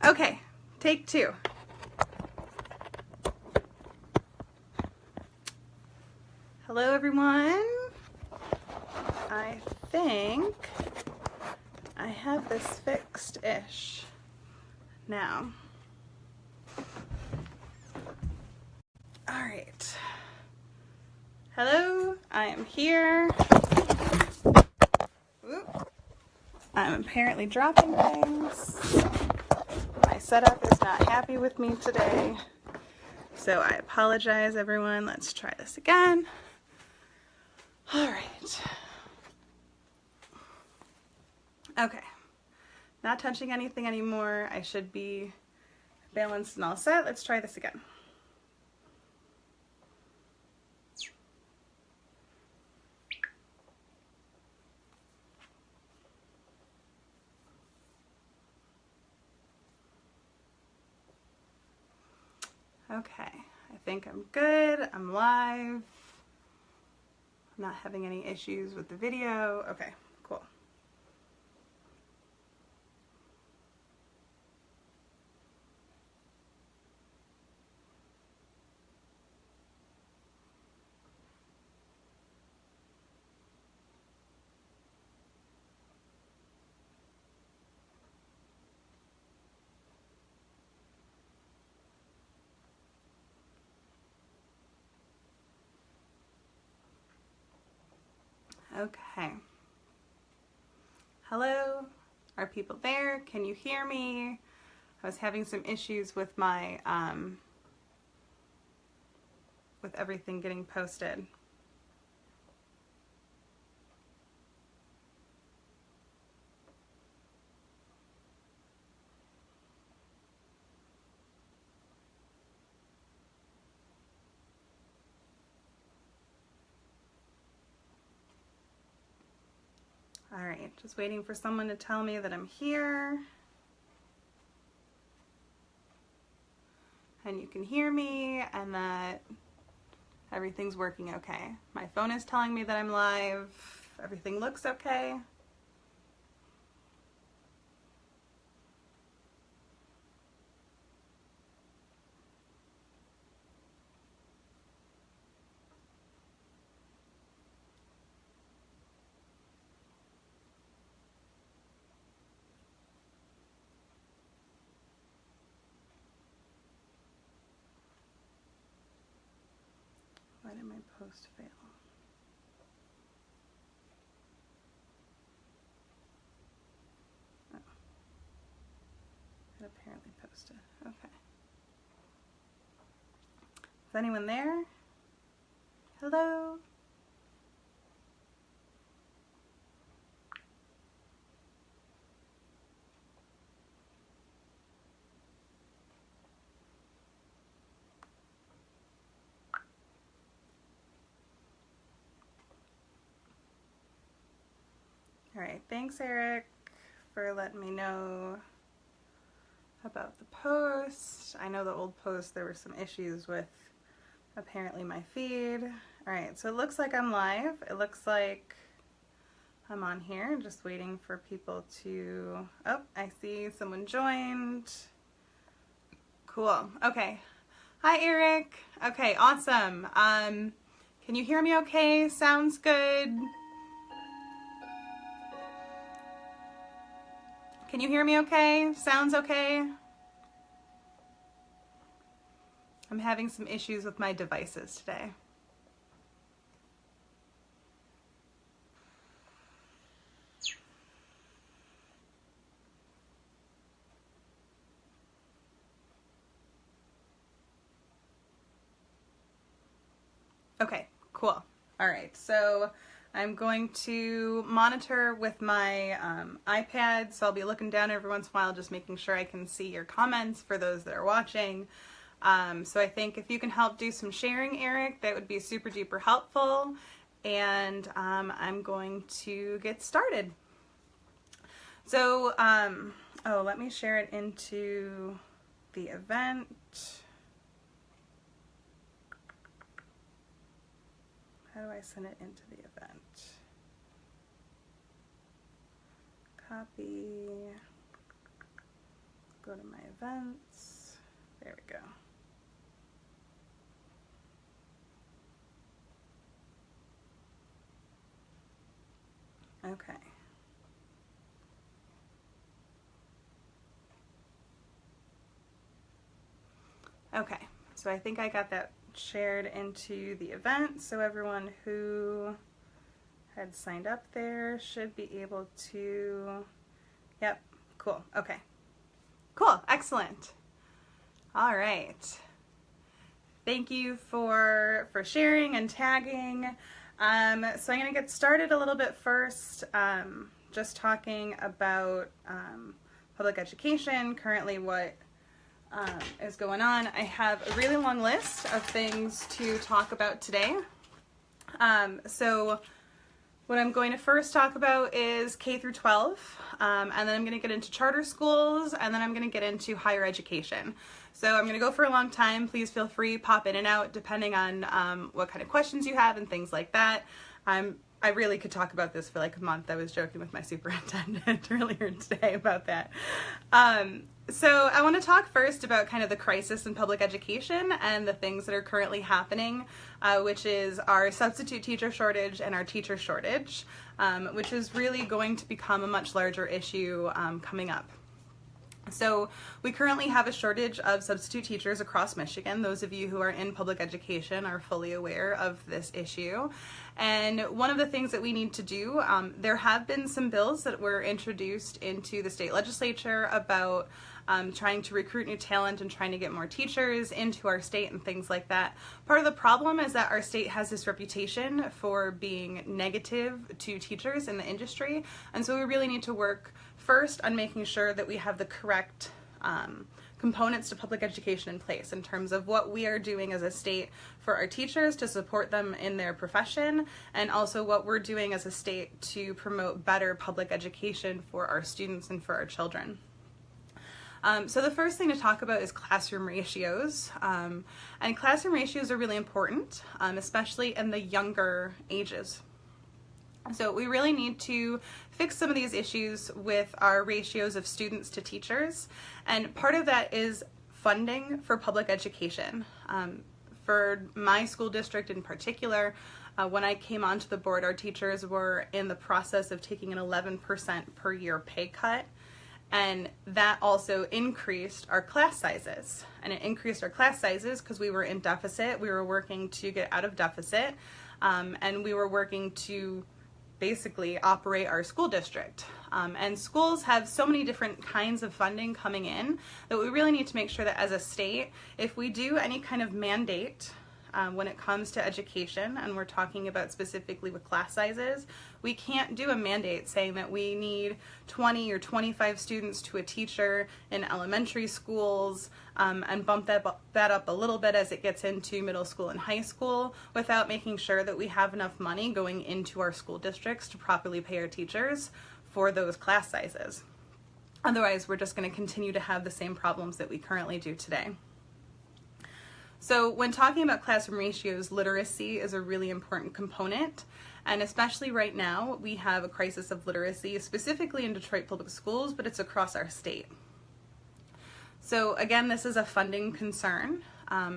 Okay, take two. Hello everyone. I think I have this fixed-ish now. All right. Hello, I am here. Oop. I'm apparently dropping things. My setup is not happy with me today, so I apologize, everyone. Let's try this again. All right. Okay. Not touching anything anymore. I should be balanced and all set. Let's try this again. Okay, I think I'm good. I'm live. I'm not having any issues with the video. Okay, cool. Okay. Hello, are people there? Can you hear me? I was having some issues with my, with everything getting posted. All right, just waiting for someone to tell me that I'm here. And you can hear me and that everything's working okay. My phone is telling me that I'm live. Everything looks okay. Why did my post fail? Oh. It apparently posted. Okay. Is anyone there? Hello? All right, thanks Eric for letting me know about the post. I know the old post, there were some issues with apparently my feed. All right, so it looks like I'm live. It looks like I'm on here, just waiting for people to, oh, I see someone joined. Cool, okay. Hi Eric. Okay, awesome. Can you hear me okay? Sounds good. Can you hear me okay? Sounds okay? I'm having some issues with my devices today. Okay, cool. All right, so I'm going to monitor with my iPad, so I'll be looking down every once in a while, just making sure I can see your comments for those that are watching. So I think if you can help do some sharing, Eric, that would be super duper helpful. And I'm going to get started. So, oh, let me share it into the event. How do I send it into the event? Copy. go to my events. There we go. Okay. Okay, so I think I got that shared into the event, so everyone who had signed up there should be able to, yep, cool, okay. Cool, excellent. All right. Thank you for sharing and tagging. So I'm going to get started a little bit first, just talking about public education, currently what is going on. I have a really long list of things to talk about today. So what I'm going to first talk about is K through 12, and then I'm going to get into charter schools, and then I'm going to get into higher education. So I'm going to go for a long time. Please feel free, pop in and out, depending on what kind of questions you have and things like that. I really could talk about this for like a month. I was joking with my superintendent earlier today about that. So I want to talk first about kind of the crisis in public education and the things that are currently happening, which is our substitute teacher shortage and our teacher shortage, which is really going to become a much larger issue coming up. So we currently have a shortage of substitute teachers across Michigan. Those of you who are in public education are fully aware of this issue. And one of the things that we need to do, there have been some bills that were introduced into the state legislature about trying to recruit new talent and trying to get more teachers into our state and things like that. Part of the problem is that our state has this reputation for being negative to teachers in the industry, and so we really need to work first on making sure that we have the correct components to public education in place in terms of what we are doing as a state for our teachers to support them in their profession, and also what we're doing as a state to promote better public education for our students and for our children. So the first thing to talk about is classroom ratios, and classroom ratios are really important, especially in the younger ages. So we really need to fix some of these issues with our ratios of students to teachers, and part of that is funding for public education. For my school district in particular, when I came onto the board, our teachers were in the process of taking an 11% per year pay cut. And that also increased our class sizes. And it increased our class sizes because we were in deficit. We were working to get out of deficit. And we were working to basically operate our school district. And schools have so many different kinds of funding coming in that we really need to make sure that as a state, if we do any kind of mandate when it comes to education, and we're talking about specifically with class sizes, we can't do a mandate saying that we need 20 or 25 students to a teacher in elementary schools and bump that up a little bit as it gets into middle school and high school without making sure that we have enough money going into our school districts to properly pay our teachers for those class sizes. Otherwise, we're just going to continue to have the same problems that we currently do today. So when talking about classroom ratios, literacy is a really important component, and especially right now we have a crisis of literacy, specifically in Detroit Public Schools, but it's across our state. So again, this is a funding concern.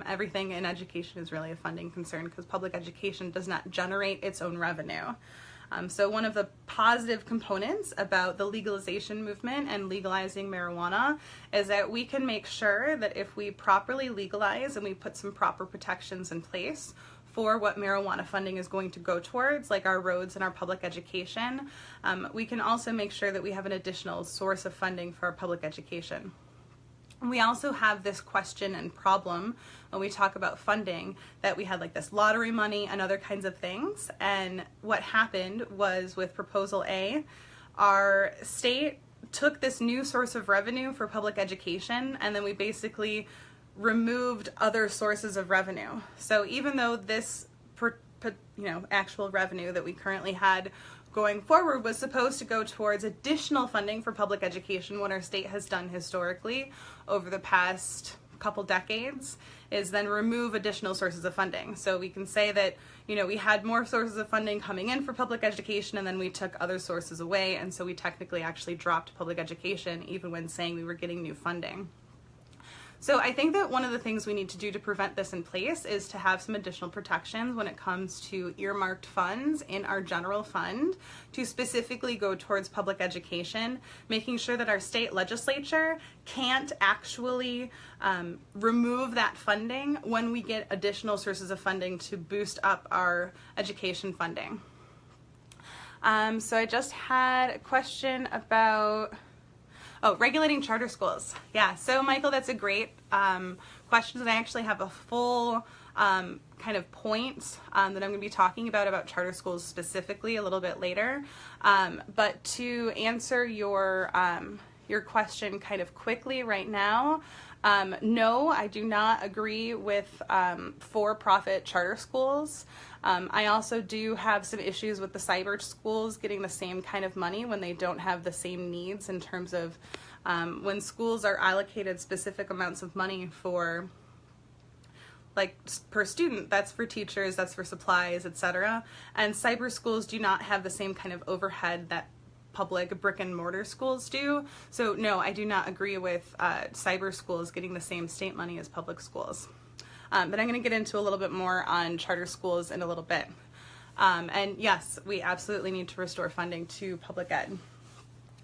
Everything in education is really a funding concern because public education does not generate its own revenue. So one of the positive components about the legalization movement and legalizing marijuana is that we can make sure that if we properly legalize and we put some proper protections in place for what marijuana funding is going to go towards, like our roads and our public education, we can also make sure that we have an additional source of funding for our public education. We also have this question and problem when we talk about funding that we had like this lottery money and other kinds of things. And what happened was with Proposal A, our state took this new source of revenue for public education, and then we basically removed other sources of revenue. So even though this actual revenue that we currently had going forward was supposed to go towards additional funding for public education, what our state has done historically over the past couple decades is then remove additional sources of funding. So we can say that, we had more sources of funding coming in for public education, and then we took other sources away, and so we technically actually dropped public education even when saying we were getting new funding. So I think that one of the things we need to do to prevent this in place is to have some additional protections when it comes to earmarked funds in our general fund to specifically go towards public education, making sure that our state legislature can't actually remove that funding when we get additional sources of funding to boost up our education funding. So I just had a question about regulating charter schools. Yeah, so Michael, that's a great question, and I actually have a full kind of point that I'm going to be talking about charter schools specifically a little bit later. But to answer your question kind of quickly right now, no, I do not agree with for-profit charter schools. I also do have some issues with the cyber schools getting the same kind of money when they don't have the same needs in terms of when schools are allocated specific amounts of money for, like, per student, that's for teachers, that's for supplies, etc. And cyber schools do not have the same kind of overhead that public brick and mortar schools do. So no, I do not agree with cyber schools getting the same state money as public schools. But I'm going to get into a little bit more on charter schools in a little bit. And yes, we absolutely need to restore funding to public ed.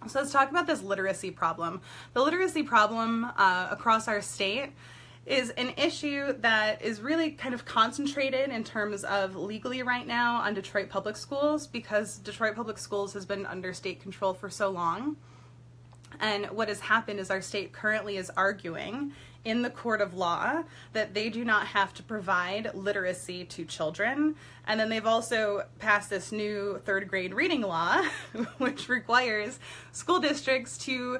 So let's talk about this literacy problem. The literacy problem across our state is an issue that is really kind of concentrated in terms of legally right now on Detroit Public Schools, because Detroit Public Schools has been under state control for so long. And what has happened is our state currently is arguing in the court of law that they do not have to provide literacy to children. And then they've also passed this new third grade reading law, which requires school districts to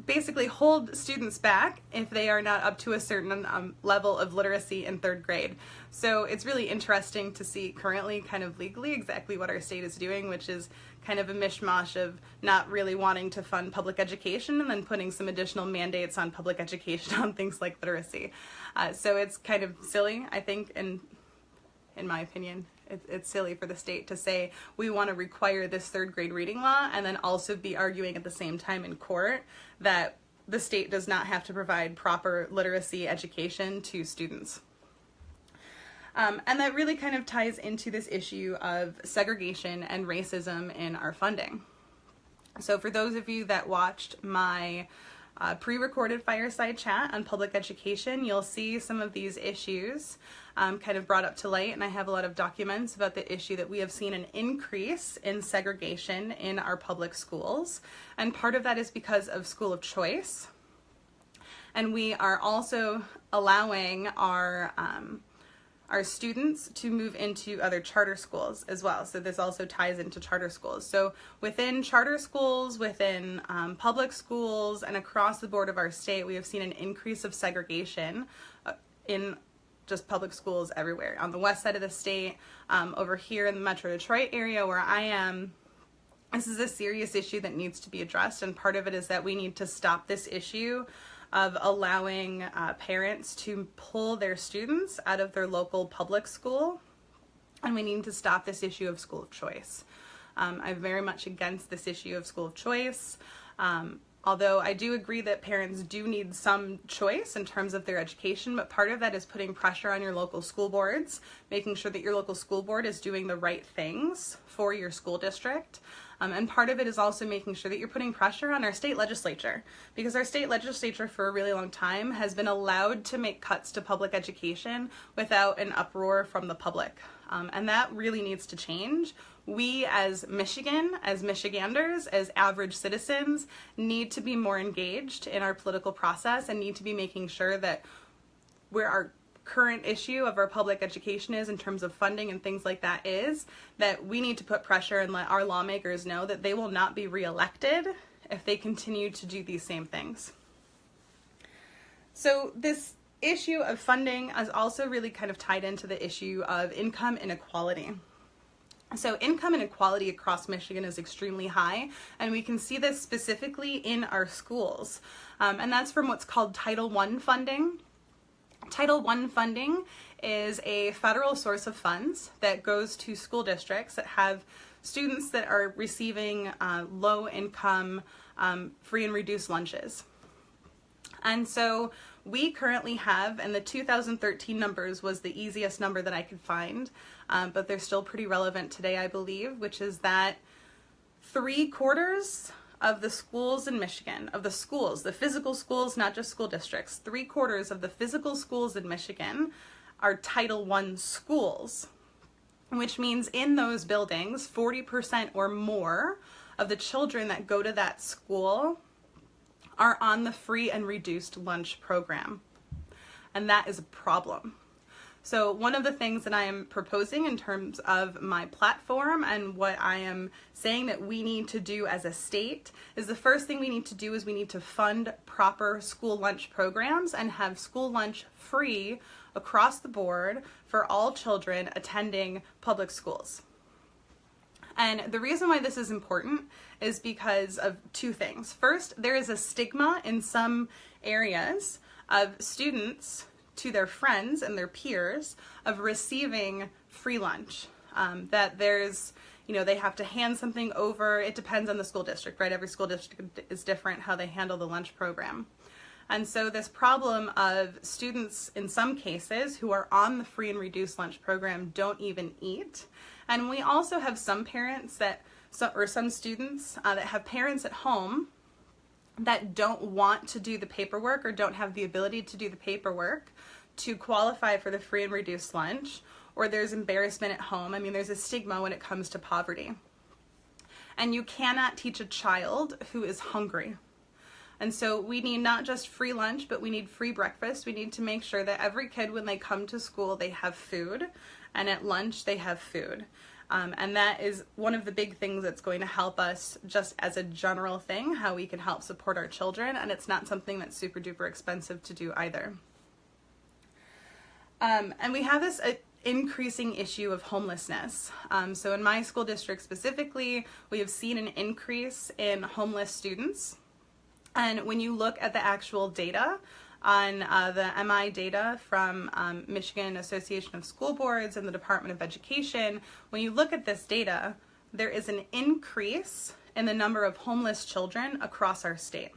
basically hold students back if they are not up to a certain level of literacy in third grade. So it's really interesting to see currently kind of legally exactly what our state is doing, which is kind of a mishmash of not really wanting to fund public education and then putting some additional mandates on public education on things like literacy. So it's kind of silly, I think, in my opinion. It's silly for the state to say we want to require this third grade reading law and then also be arguing at the same time in court that the state does not have to provide proper literacy education to students. And that really kind of ties into this issue of segregation and racism in our funding. So for those of you that watched my pre-recorded Fireside chat on public education, you'll see some of these issues kind of brought up to light, and I have a lot of documents about the issue that we have seen an increase in segregation in our public schools, and part of that is because of school of choice. And we are also allowing our students to move into other charter schools as well. So this also ties into charter schools. So within charter schools, within public schools, and across the board of our state, we have seen an increase of segregation in just public schools everywhere. On the west side of the state, over here in the Metro Detroit area where I am, this is a serious issue that needs to be addressed, and part of it is that we need to stop this issue of allowing parents to pull their students out of their local public school, and we need to stop this issue of school of choice. I'm very much against this issue of school of choice, although I do agree that parents do need some choice in terms of their education, but part of that is putting pressure on your local school boards, making sure that your local school board is doing the right things for your school district. And part of it is also making sure that you're putting pressure on our state legislature, because our state legislature for a really long time has been allowed to make cuts to public education without an uproar from the public. And that really needs to change. We as Michigan, as Michiganders, as average citizens, need to be more engaged in our political process and need to be making sure that where our current issue of our public education is in terms of funding and things like that is that we need to put pressure and let our lawmakers know that they will not be reelected if they continue to do these same things. So this issue of funding is also really kind of tied into the issue of income inequality. So income inequality across Michigan is extremely high, and we can see this specifically in our schools. And that's from what's called Title I funding. Title I funding is a federal source of funds that goes to school districts that have students that are receiving low income free and reduced lunches. And so we currently have, and the 2013 numbers was the easiest number that I could find, but they're still pretty relevant today, I believe, which is that 3/4 of the schools in Michigan, of the schools, the physical schools, not just school districts, 3/4 of the physical schools in Michigan are Title I schools, which means in those buildings, 40% or more of the children that go to that school are on the free and reduced lunch program. And that is a problem. So one of the things that I am proposing in terms of my platform and what I am saying that we need to do as a state is the first thing we need to do is we need to fund proper school lunch programs and have school lunch free across the board for all children attending public schools. And the reason why this is important is because of two things. First, there is a stigma in some areas of students to their friends and their peers of receiving free lunch. That there's, they have to hand something over. It depends on the school district, right? Every school district is different how they handle the lunch program. And so this problem of students, in some cases, who are on the free and reduced lunch program don't even eat. And we also have some parents or some students that have parents at home that don't want to do the paperwork or don't have the ability to do the paperwork to qualify for the free and reduced lunch, or there's embarrassment at home. I mean, there's a stigma when it comes to poverty. And you cannot teach a child who is hungry. And so we need not just free lunch, but we need free breakfast. We need to make sure that every kid, when they come to school, they have food, and at lunch they have food. And that is one of the big things that's going to help us just as a general thing, how we can help support our children, and it's not something that's super duper expensive to do either. And we have this increasing issue of homelessness. So in my school district specifically, we have seen an increase in homeless students. And when you look at the actual data on the MI data from Michigan Association of School Boards and the Department of Education, when you look at this data, there is an increase in the number of homeless children across our state.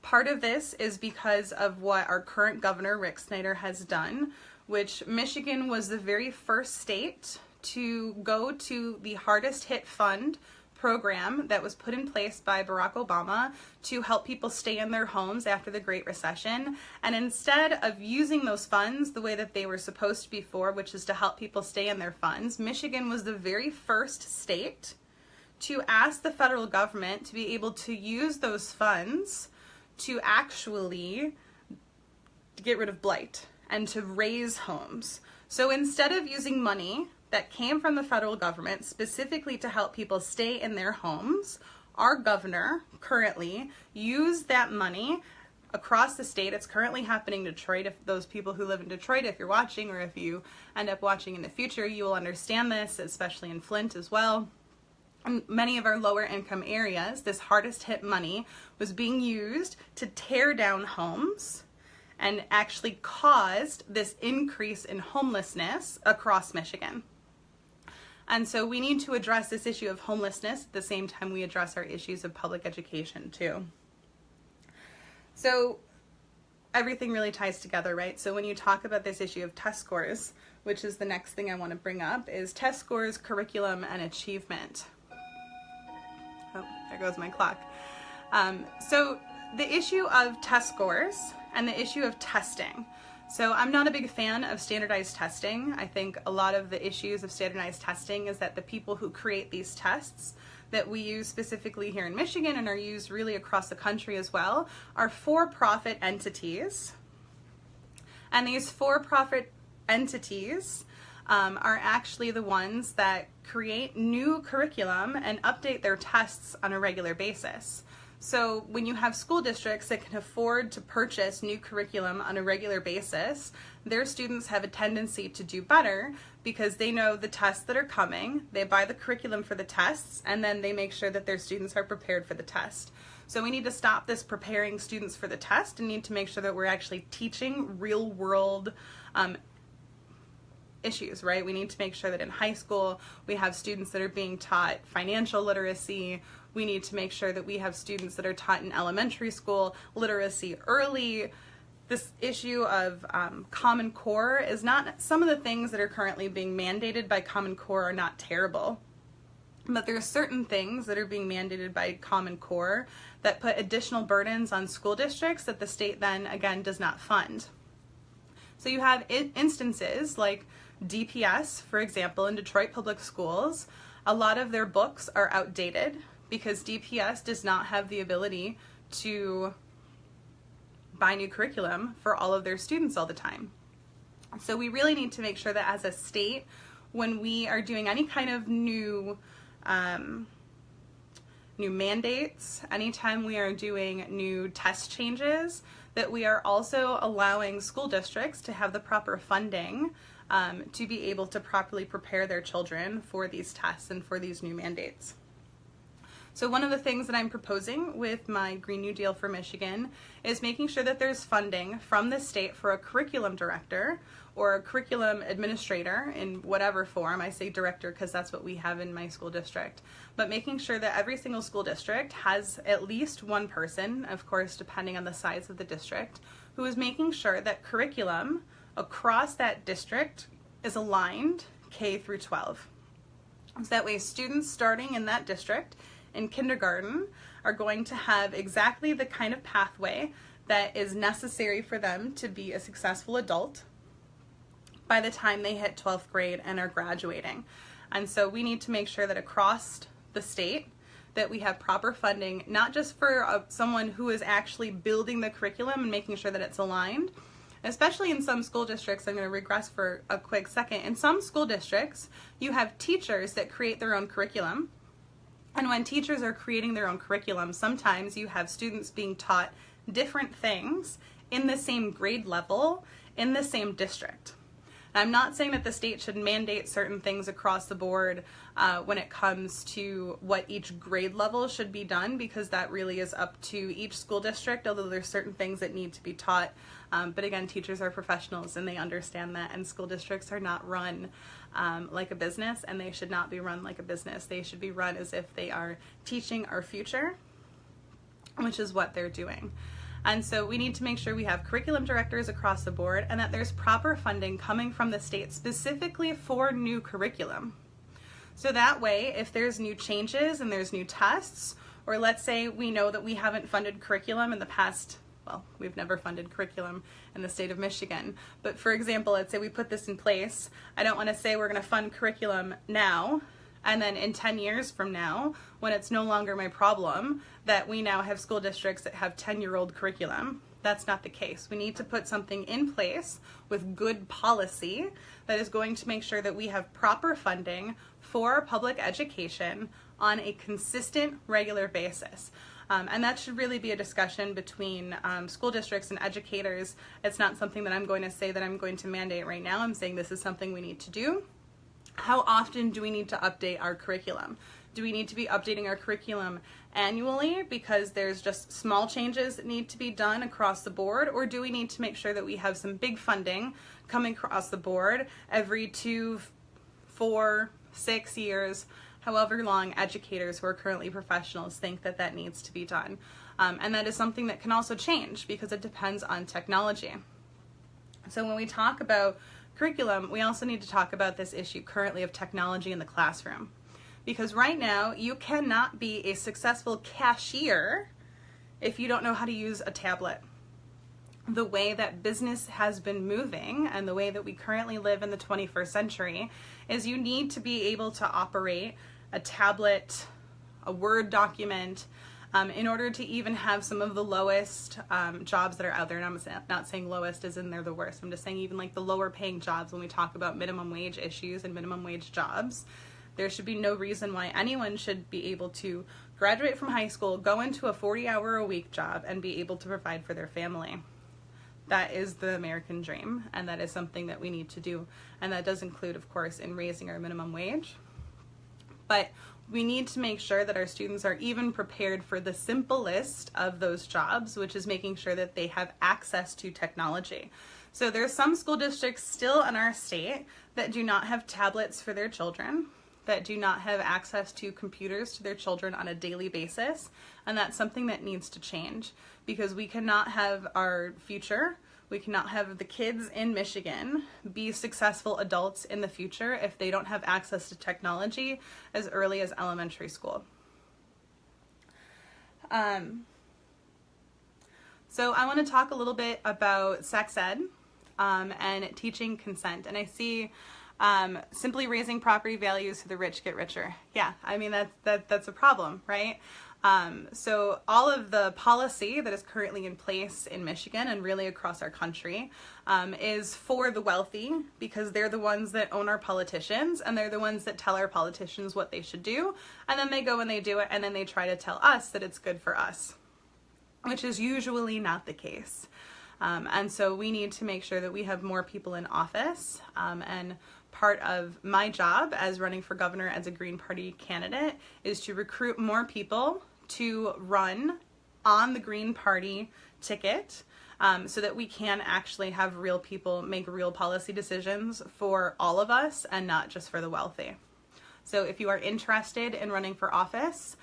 Part of this is because of what our current governor, Rick Snyder, has done, which Michigan was the very first state to go to the hardest hit fund program that was put in place by Barack Obama to help people stay in their homes after the Great Recession. And instead of using those funds the way that they were supposed to before, which is to help people stay in their funds, Michigan was the very first state to ask the federal government to be able to use those funds to actually get rid of blight and to raise homes. So instead of using money that came from the federal government specifically to help people stay in their homes, our governor currently used that money across the state. It's currently happening in Detroit. If those people who live in Detroit, if you're watching or if you end up watching in the future, you will understand this, especially in Flint as well. In many of our lower income areas, this hardest hit money was being used to tear down homes and actually caused this increase in homelessness across Michigan. And so we need to address this issue of homelessness at the same time we address our issues of public education too. So everything really ties together, right? So when you talk about this issue of test scores, which is the next thing I want to bring up, is test scores, curriculum, and achievement. Oh, there goes my clock. So the issue of test scores and the issue of testing. So I'm not a big fan of standardized testing. I think a lot of the issues of standardized testing is that the people who create these tests that we use specifically here in Michigan and are used really across the country as well are for-profit entities. And these for-profit entities are actually the ones that create new curriculum and update their tests on a regular basis. So when you have school districts that can afford to purchase new curriculum on a regular basis, their students have a tendency to do better because they know the tests that are coming, they buy the curriculum for the tests, and then they make sure that their students are prepared for the test. So we need to stop this preparing students for the test and need to make sure that we're actually teaching real world issues, right? We need to make sure that in high school we have students that are being taught financial literacy. We need to make sure that we have students that are taught in elementary school literacy early. This issue of Common Core is not, some of the things that are currently being mandated by Common Core are not terrible, but there are certain things that are being mandated by Common Core that put additional burdens on school districts that the state then again does not fund. So you have instances like DPS, for example, in Detroit Public Schools. A lot of their books are outdated because DPS does not have the ability to buy new curriculum for all of their students all the time. So we really need to make sure that as a state, when we are doing any kind of new mandates, anytime we are doing new test changes, that we are also allowing school districts to have the proper funding to be able to properly prepare their children for these tests and for these new mandates. So one of the things that I'm proposing with my Green New Deal for Michigan is making sure that there's funding from the state for a curriculum director or a curriculum administrator in whatever form. I say director because that's what we have in my school district. But making sure that every single school district has at least one person, of course depending on the size of the district, who is making sure that curriculum across that district is aligned K through 12. So that way students starting in that district in kindergarten are going to have exactly the kind of pathway that is necessary for them to be a successful adult by the time they hit 12th grade and are graduating. And so we need to make sure that across the state that we have proper funding, not just for someone who is actually building the curriculum and making sure that it's aligned, especially in some school districts. I'm going to regress for a quick second. In some school districts, you have teachers that create their own curriculum. And when teachers are creating their own curriculum, sometimes you have students being taught different things in the same grade level in the same district. And I'm not saying that the state should mandate certain things across the board when it comes to what each grade level should be done, because that really is up to each school district, although there's certain things that need to be taught. But again, teachers are professionals and they understand that, and school districts are not run like a business, and they should not be run like a business. They should be run as if they are teaching our future, which is what they're doing. And so we need to make sure we have curriculum directors across the board and that there's proper funding coming from the state specifically for new curriculum. So that way, if there's new changes and there's new tests, or let's say we know that we haven't funded curriculum in the past, well, we've never funded curriculum in the state of Michigan, but for example, let's say we put this in place. I don't want to say we're going to fund curriculum now, and then in 10 years from now, when it's no longer my problem, that we now have school districts that have 10-year-old curriculum. That's not the case. We need to put something in place with good policy that is going to make sure that we have proper funding for public education on a consistent, regular basis. And that should really be a discussion between school districts and educators. It's not something that I'm going to say that I'm going to mandate right now. I'm saying this is something we need to do. How often do we need to update our curriculum? Do we need to be updating our curriculum annually because there's just small changes that need to be done across the board? Or do we need to make sure that we have some big funding coming across the board every 2, 4, 6 years, however long educators who are currently professionals think that that needs to be done? And that is something that can also change because it depends on technology. So when we talk about curriculum, we also need to talk about this issue currently of technology in the classroom. Because right now, you cannot be a successful cashier if you don't know how to use a tablet. The way that business has been moving and the way that we currently live in the 21st century is you need to be able to operate a tablet, a Word document, in order to even have some of the lowest jobs that are out there. And I'm not saying lowest as in they're the worst. I'm just saying even like the lower paying jobs when we talk about minimum wage issues and minimum wage jobs. There should be no reason why anyone should be able to graduate from high school, go into a 40-hour-a-week job, and be able to provide for their family. That is the American dream, and that is something that we need to do. And that does include, of course, in raising our minimum wage. But we need to make sure that our students are even prepared for the simplest of those jobs, which is making sure that they have access to technology. So there's some school districts still in our state that do not have tablets for their children, that do not have access to computers to their children on a daily basis, and that's something that needs to change, because we cannot have our future, we cannot have the kids in Michigan be successful adults in the future if they don't have access to technology as early as elementary school. So I want to talk a little bit about sex ed and teaching consent, and I see simply raising property values so the rich get richer. Yeah, I mean, that's a problem, right? So all of the policy that is currently in place in Michigan and really across our country is for the wealthy, because they're the ones that own our politicians, and they're the ones that tell our politicians what they should do, and then they go and they do it, and then they try to tell us that it's good for us, which is usually not the case. And so we need to make sure that we have more people in office, and part of my job as running for governor as a Green Party candidate is to recruit more people to run on the Green Party ticket, so that we can actually have real people make real policy decisions for all of us and not just for the wealthy. So if you are interested in running for office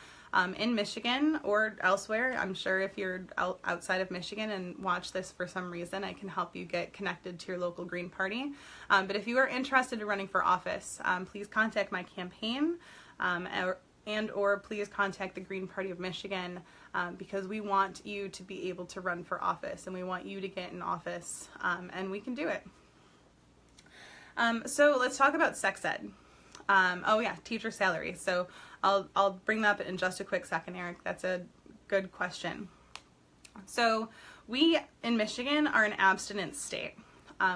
in Michigan or elsewhere, I'm sure if you're outside of Michigan and watch this for some reason, I can help you get connected to your local Green Party. But if you are interested in running for office, please contact my campaign or please contact the Green Party of Michigan, because we want you to be able to run for office, and we want you to get in office, and we can do it. So let's talk about sex ed. Oh yeah, teacher salary. So I'll bring that up in just a quick second, Eric. That's a good question. So we in Michigan are an abstinence state,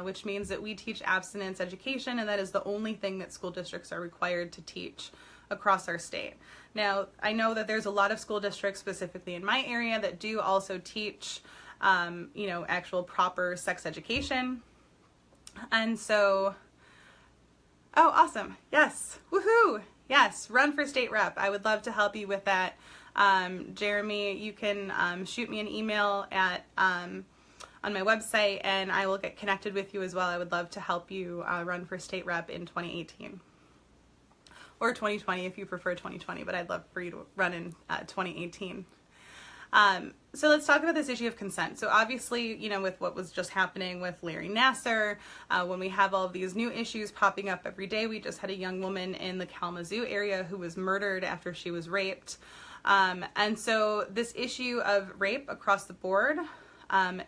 which means that we teach abstinence education, and that is the only thing that school districts are required to teach across our state. Now, I know that there's a lot of school districts, specifically in my area, that do also teach, actual proper sex education. And so, oh, awesome. Yes. Woohoo. Yes. Run for state rep. I would love to help you with that. Jeremy, you can shoot me an email on my website, and I will get connected with you as well. I would love to help you run for state rep in 2018. Or 2020 if you prefer 2020, but I'd love for you to run in 2018. So let's talk about this issue of consent. So obviously, with what was just happening with Larry Nassar, when we have all of these new issues popping up every day, we just had a young woman in the Kalamazoo area who was murdered after she was raped. And so this issue of rape across the board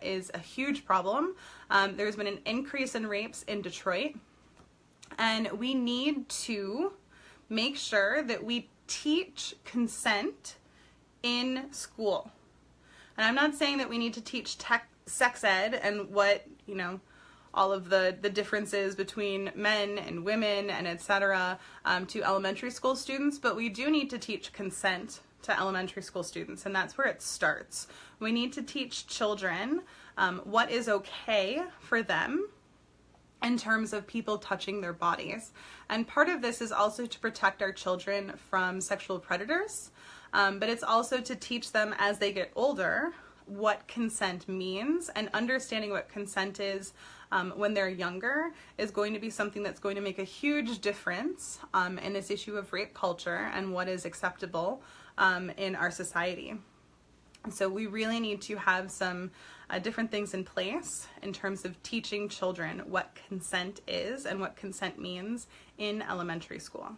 is a huge problem. There's been an increase in rapes in Detroit, and we need to make sure that we teach consent in school. And I'm not saying that we need to teach sex ed and what, all of the differences between men and women and etc. To elementary school students, but we do need to teach consent to elementary school students, and that's where it starts. We need to teach children what is okay for them in terms of people touching their bodies. And part of this is also to protect our children from sexual predators, but it's also to teach them as they get older what consent means, and understanding what consent is when they're younger is going to be something that's going to make a huge difference in this issue of rape culture and what is acceptable in our society. So we really need to have some different things in place in terms of teaching children what consent is and what consent means in elementary school.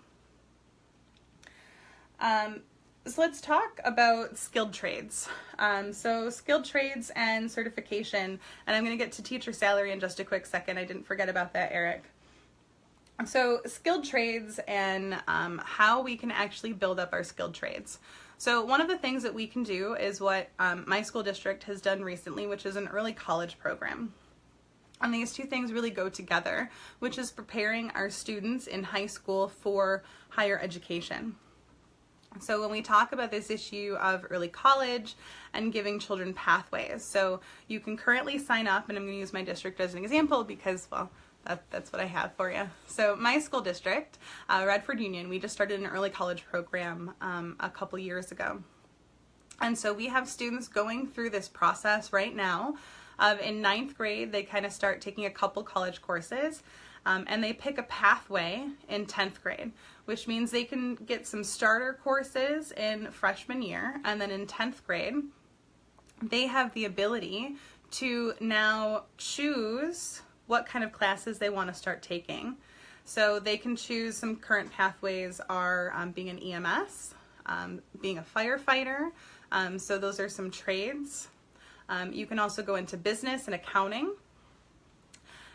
So let's talk about skilled trades. So skilled trades and certification, and I'm going to get to teacher salary in just a quick second. I didn't forget about that, Eric. So skilled trades and how we can actually build up our skilled trades. So one of the things that we can do is what my school district has done recently, which is an early college program. And these two things really go together, which is preparing our students in high school for higher education. So when we talk about this issue of early college and giving children pathways, so you can currently sign up, and I'm going to use my district as an example because, well, that's what I have for you. So my school district, Redford Union, we just started an early college program a couple years ago. And so we have students going through this process right now. In 9th grade, they kind of start taking a couple college courses, and they pick a pathway in 10th grade, which means they can get some starter courses in freshman year, and then in 10th grade, they have the ability to now choose what kind of classes they want to start taking. So they can choose, some current pathways are being an EMS, being a firefighter, so those are some trades. You can also go into business and accounting.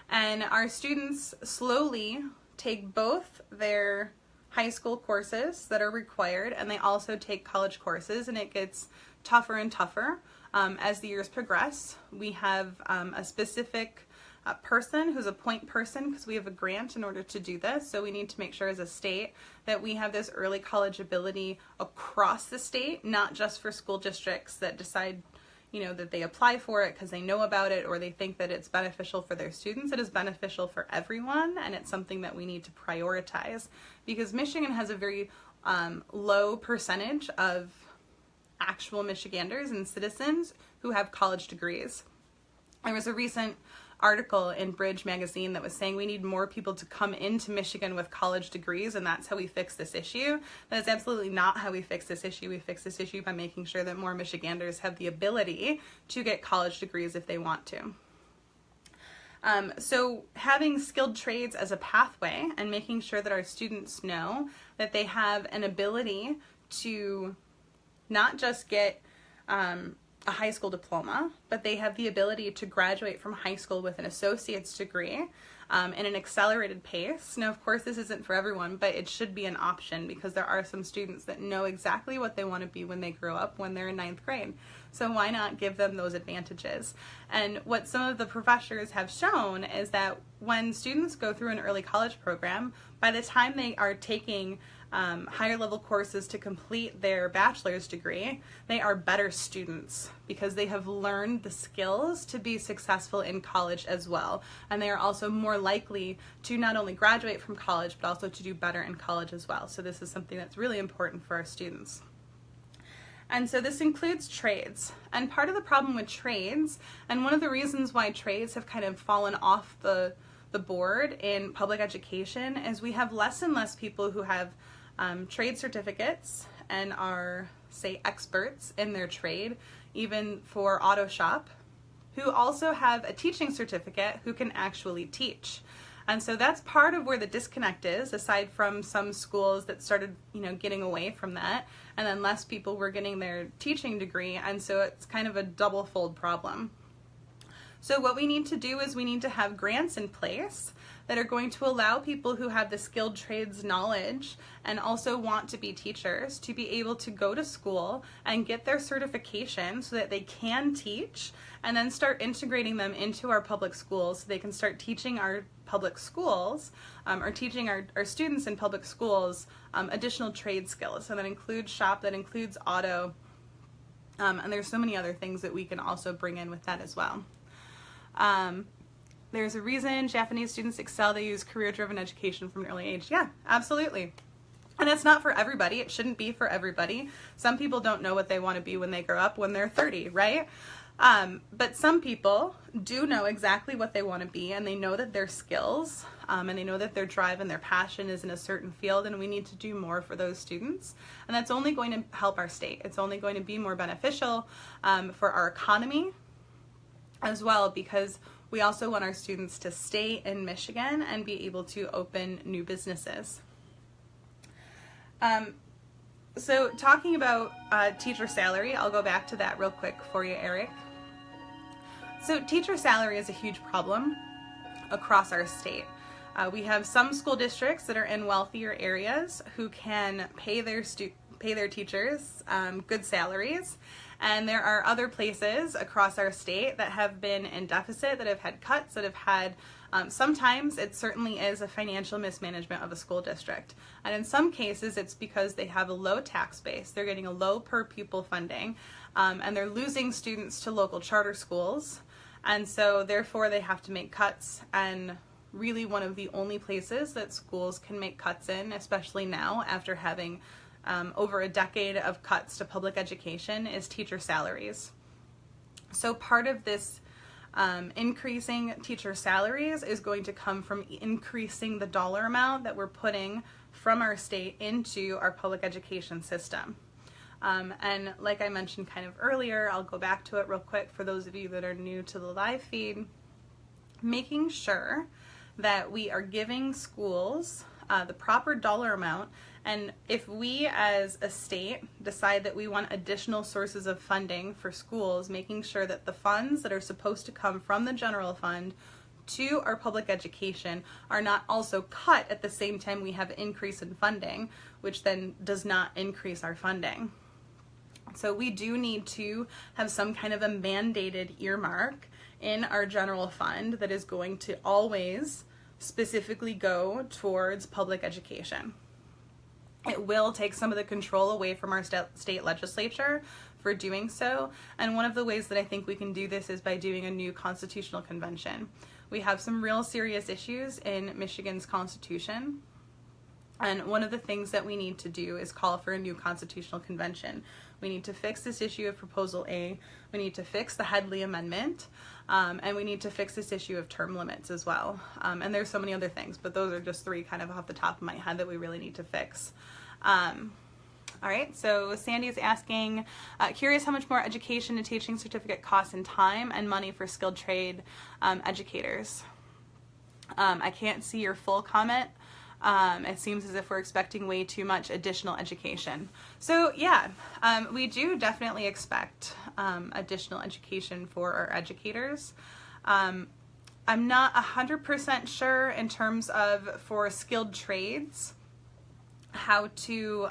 And our students slowly take both their high school courses that are required, and they also take college courses, and it gets tougher and tougher as the years progress. We have a specific person who's a point person because we have a grant in order to do this, so we need to make sure as a state that we have this early college ability across the state, not just for school districts that decide that they apply for it because they know about it or they think that it's beneficial for their students. It is beneficial for everyone, and it's something that we need to prioritize because Michigan has a very low percentage of actual Michiganders and citizens who have college degrees. There was a recent article in Bridge magazine that was saying we need more people to come into Michigan with college degrees, and that's how we fix this issue. That is absolutely not how we fix this issue. We fix this issue by making sure that more Michiganders have the ability to get college degrees if they want to. So having skilled trades as a pathway and making sure that our students know that they have an ability to not just get a high school diploma, but they have the ability to graduate from high school with an associate's degree in an accelerated pace. Now, of course, this isn't for everyone, but it should be an option because there are some students that know exactly what they want to be when they grow up, when they're in 9th grade. So why not give them those advantages? And what some of the professors have shown is that when students go through an early college program, by the time they are taking higher level courses to complete their bachelor's degree, they are better students because they have learned the skills to be successful in college as well. And they are also more likely to not only graduate from college, but also to do better in college as well. So this is something that's really important for our students. And so this includes trades. And part of the problem with trades, and one of the reasons why trades have kind of fallen off the board in public education, is we have less and less people who have trade certificates and are, say, experts in their trade, even for auto shop, who also have a teaching certificate who can actually teach. And so that's part of where the disconnect is, aside from some schools that started, getting away from that, and then less people were getting their teaching degree, and so it's kind of a double-fold problem. So what we need to do is we need to have grants in place that are going to allow people who have the skilled trades knowledge and also want to be teachers to be able to go to school and get their certification so that they can teach, and then start integrating them into our public schools so they can start teaching our public schools or teaching our students in public schools additional trade skills. So that includes shop, that includes auto, and there's so many other things that we can also bring in with that as well. There's a reason Japanese students excel. They use career-driven education from an early age. Yeah, absolutely. And it's not for everybody. It shouldn't be for everybody. Some people don't know what they want to be when they grow up, when they're 30, right? But some people do know exactly what they want to be, and they know that their skills, and they know that their drive and their passion is in a certain field, and we need to do more for those students. And that's only going to help our state. It's only going to be more beneficial for our economy as well, because we also want our students to stay in Michigan and be able to open new businesses. So talking about teacher salary, I'll go back to that real quick for you, Eric. So teacher salary is a huge problem across our state. We have some school districts that are in wealthier areas who can pay pay their teachers good salaries. And there are other places across our state that have been in deficit, that have had cuts, that have had, sometimes it certainly is a financial mismanagement of a school district. And in some cases, it's because they have a low tax base. They're getting a low per pupil funding, and they're losing students to local charter schools. And so therefore they have to make cuts, and really one of the only places that schools can make cuts in, especially now after having over a decade of cuts to public education, is teacher salaries. So part of this increasing teacher salaries is going to come from increasing the dollar amount that we're putting from our state into our public education system. And like I mentioned kind of earlier, I'll go back to it real quick for those of you that are new to the live feed, making sure that we are giving schools the proper dollar amount. And if we as a state decide that we want additional sources of funding for schools, making sure that the funds that are supposed to come from the general fund to our public education are not also cut at the same time we have an increase in funding, which then does not increase our funding. So we do need to have some kind of a mandated earmark in our general fund that is going to always specifically go towards public education. It will take some of the control away from our state legislature for doing so, and one of the ways that I think we can do this is by doing a new constitutional convention. We have some real serious issues in Michigan's constitution, and one of the things that we need to do is call for a new constitutional convention. We need to fix this issue of Proposal A, we need to fix the Headley Amendment, and we need to fix this issue of term limits as well. And there's so many other things, but those are just three kind of off the top of my head that we really need to fix. All right, so Sandy is asking, curious how much more education and teaching certificate costs in time and money for skilled trade educators. I can't see your full comment. It seems as if we're expecting way too much additional education. So yeah, we do definitely expect additional education for our educators. I'm not 100% sure in terms of for skilled trades how to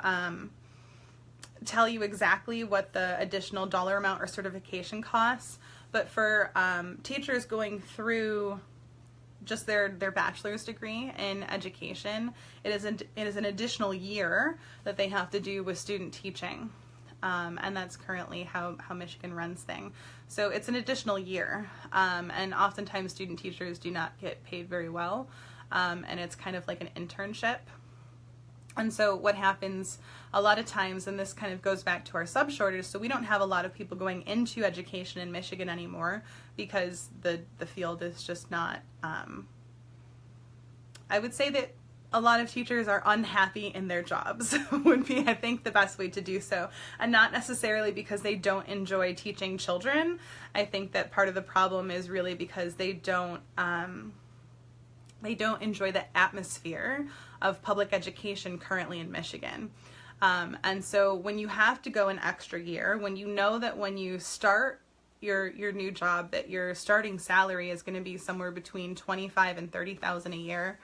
tell you exactly what the additional dollar amount or certification costs, but for teachers going through just their bachelor's degree in education, it is an additional year that they have to do with student teaching, and that's currently how Michigan runs things. So it's an additional year, and oftentimes student teachers do not get paid very well, and it's kind of like an internship. And so what happens a lot of times, and this kind of goes back to our sub shortage, so we don't have a lot of people going into education in Michigan anymore because the field is just not, I would say that a lot of teachers are unhappy in their jobs would be, I think, the best way to do so. And not necessarily because they don't enjoy teaching children. I think that part of the problem is really because they don't enjoy the atmosphere of public education currently in Michigan. And so when you have to go an extra year, when you know that when you start your new job that your starting salary is going to be somewhere between $25,000 and $30,000 a year,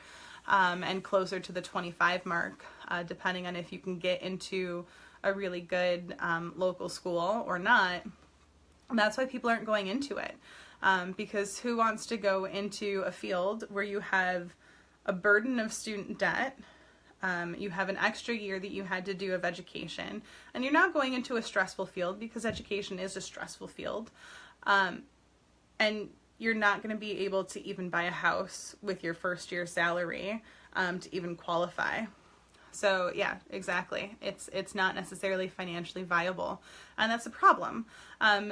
and closer to the 25 mark, depending on if you can get into a really good local school or not, that's why people aren't going into it. Because who wants to go into a field where you have a burden of student debt, you have an extra year that you had to do of education, and you're not going into a stressful field because education is a stressful field, and you're not going to be able to even buy a house with your first year salary to even qualify. So yeah, exactly. It's not necessarily financially viable, and that's a problem.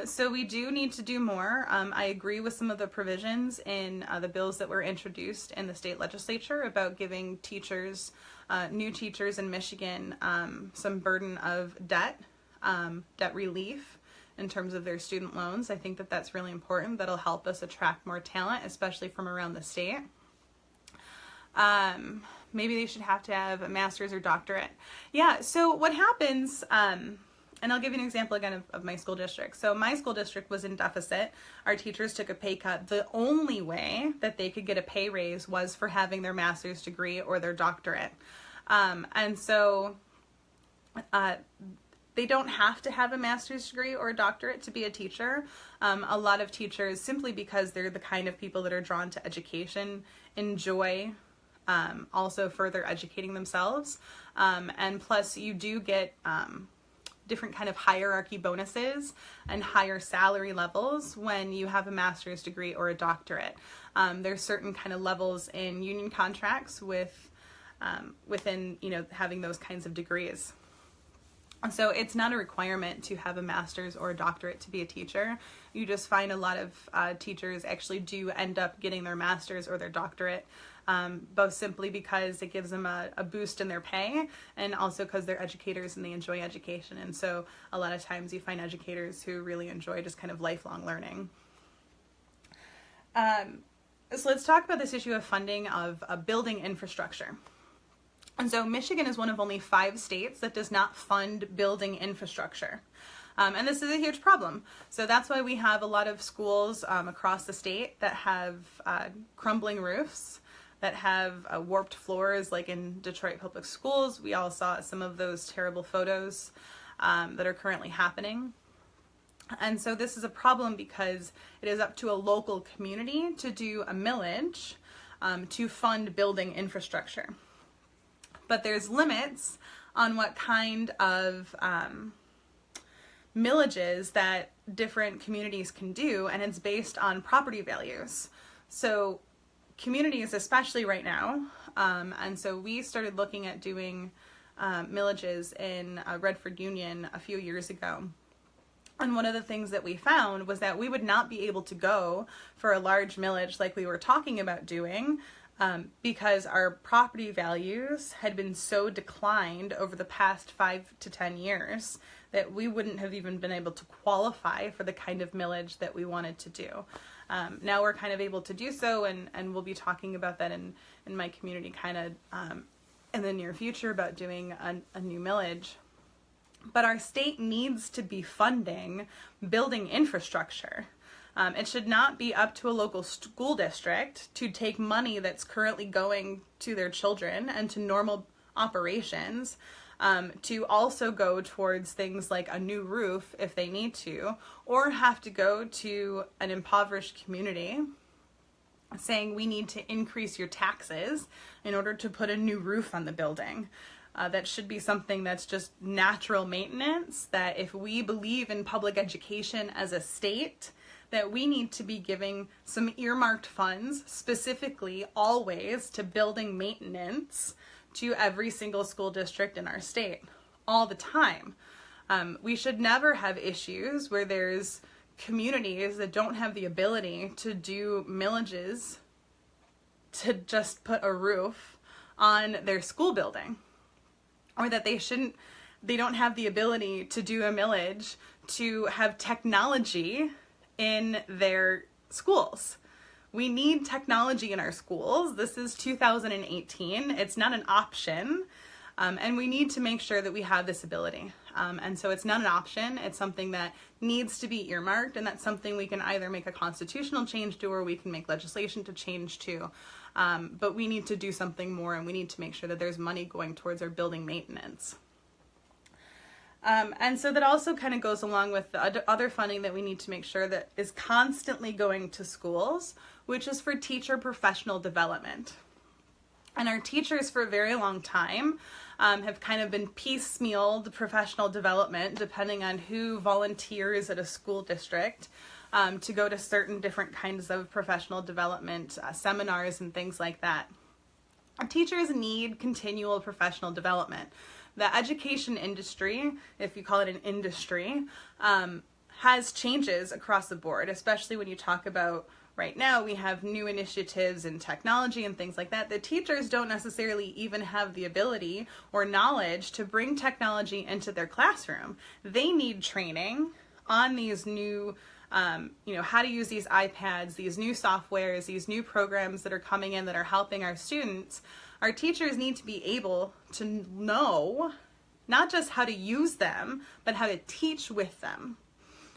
So we do need to do more. I agree with some of the provisions in the bills that were introduced in the state legislature about giving teachers, new teachers in Michigan, some burden of debt relief in terms of their student loans. I think that that's really important. That'll help us attract more talent, especially from around the state. Maybe they should have to have a master's or doctorate. Yeah, so what happens, and I'll give you an example again of my school district. So my school district was in deficit. Our teachers took a pay cut. The only way that they could get a pay raise was for having their master's degree or their doctorate. And so They don't have to have a master's degree or a doctorate to be a teacher. A lot of teachers, simply because they're the kind of people that are drawn to education, enjoy also further educating themselves. And plus you do get different kind of hierarchy bonuses and higher salary levels when you have a master's degree or a doctorate. There's certain kind of levels in union contracts within, having those kinds of degrees. So it's not a requirement to have a master's or a doctorate to be a teacher. You just find a lot of teachers actually do end up getting their master's or their doctorate, both simply because it gives them a boost in their pay, and also because they're educators and they enjoy education. And so a lot of times you find educators who really enjoy just kind of lifelong learning. So let's talk about this issue of funding of building infrastructure. And so Michigan is one of only 5 states that does not fund building infrastructure. And this is a huge problem. So that's why we have a lot of schools across the state that have crumbling roofs, that have warped floors, like in Detroit Public Schools. We all saw some of those terrible photos that are currently happening. And so this is a problem because it is up to a local community to do a millage to fund building infrastructure. But there's limits on what kind of millages that different communities can do, and it's based on property values. So communities, especially right now, and so we started looking at doing millages in Redford Union a few years ago. And one of the things that we found was that we would not be able to go for a large millage like we were talking about doing, because our property values had been so declined over the past 5 to 10 years that we wouldn't have even been able to qualify for the kind of millage that we wanted to do. Now we're kind of able to do so, and we'll be talking about that in my community kind of in the near future about doing a new millage. But our state needs to be funding building infrastructure. It should not be up to a local school district to take money that's currently going to their children and to normal operations to also go towards things like a new roof if they need to, or have to go to an impoverished community saying we need to increase your taxes in order to put a new roof on the building. That should be something that's just natural maintenance, that if we believe in public education as a state, that we need to be giving some earmarked funds specifically always to building maintenance to every single school district in our state all the time. We should never have issues where there's communities that don't have the ability to do millages to just put a roof on their school building, or that they don't have the ability to do a millage to have technology in their schools. We need technology in our schools. This is 2018. It's not an option. And we need to make sure that we have this ability. And so it's not an option. It's something that needs to be earmarked, and that's something we can either make a constitutional change to, or we can make legislation to change to. But we need to do something more, and we need to make sure that there's money going towards our building maintenance. And so that also kind of goes along with the other funding that we need to make sure that is constantly going to schools, which is for teacher professional development. And our teachers for a very long time have kind of been piecemealed professional development depending on who volunteers at a school district to go to certain different kinds of professional development seminars and things like that. Our teachers need continual professional development. The education industry, if you call it an industry, has changes across the board, especially when you talk about right now we have new initiatives in technology and things like that. The teachers don't necessarily even have the ability or knowledge to bring technology into their classroom. They need training on these new, how to use these iPads, these new softwares, these new programs that are coming in that are helping our students. Our teachers need to be able to know not just how to use them, but how to teach with them.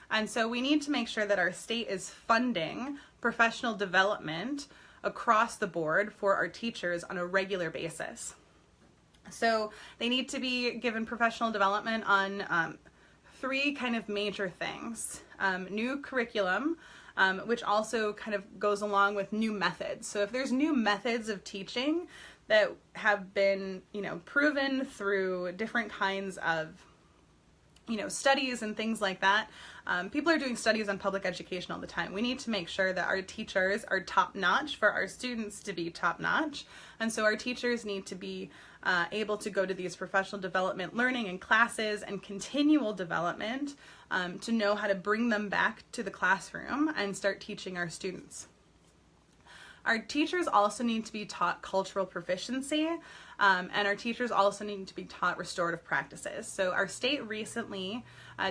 And so we need to make sure that our state is funding professional development across the board for our teachers on a regular basis. So they need to be given professional development on 3 kind of major things. New curriculum, which also kind of goes along with new methods. So if there's new methods of teaching that have been, proven through different kinds of, studies and things like that. People are doing studies on public education all the time. We need to make sure that our teachers are top-notch for our students to be top-notch. And so our teachers need to be able to go to these professional development learning and classes and continual development to know how to bring them back to the classroom and start teaching our students. Our teachers also need to be taught cultural proficiency, and our teachers also need to be taught restorative practices. So our state recently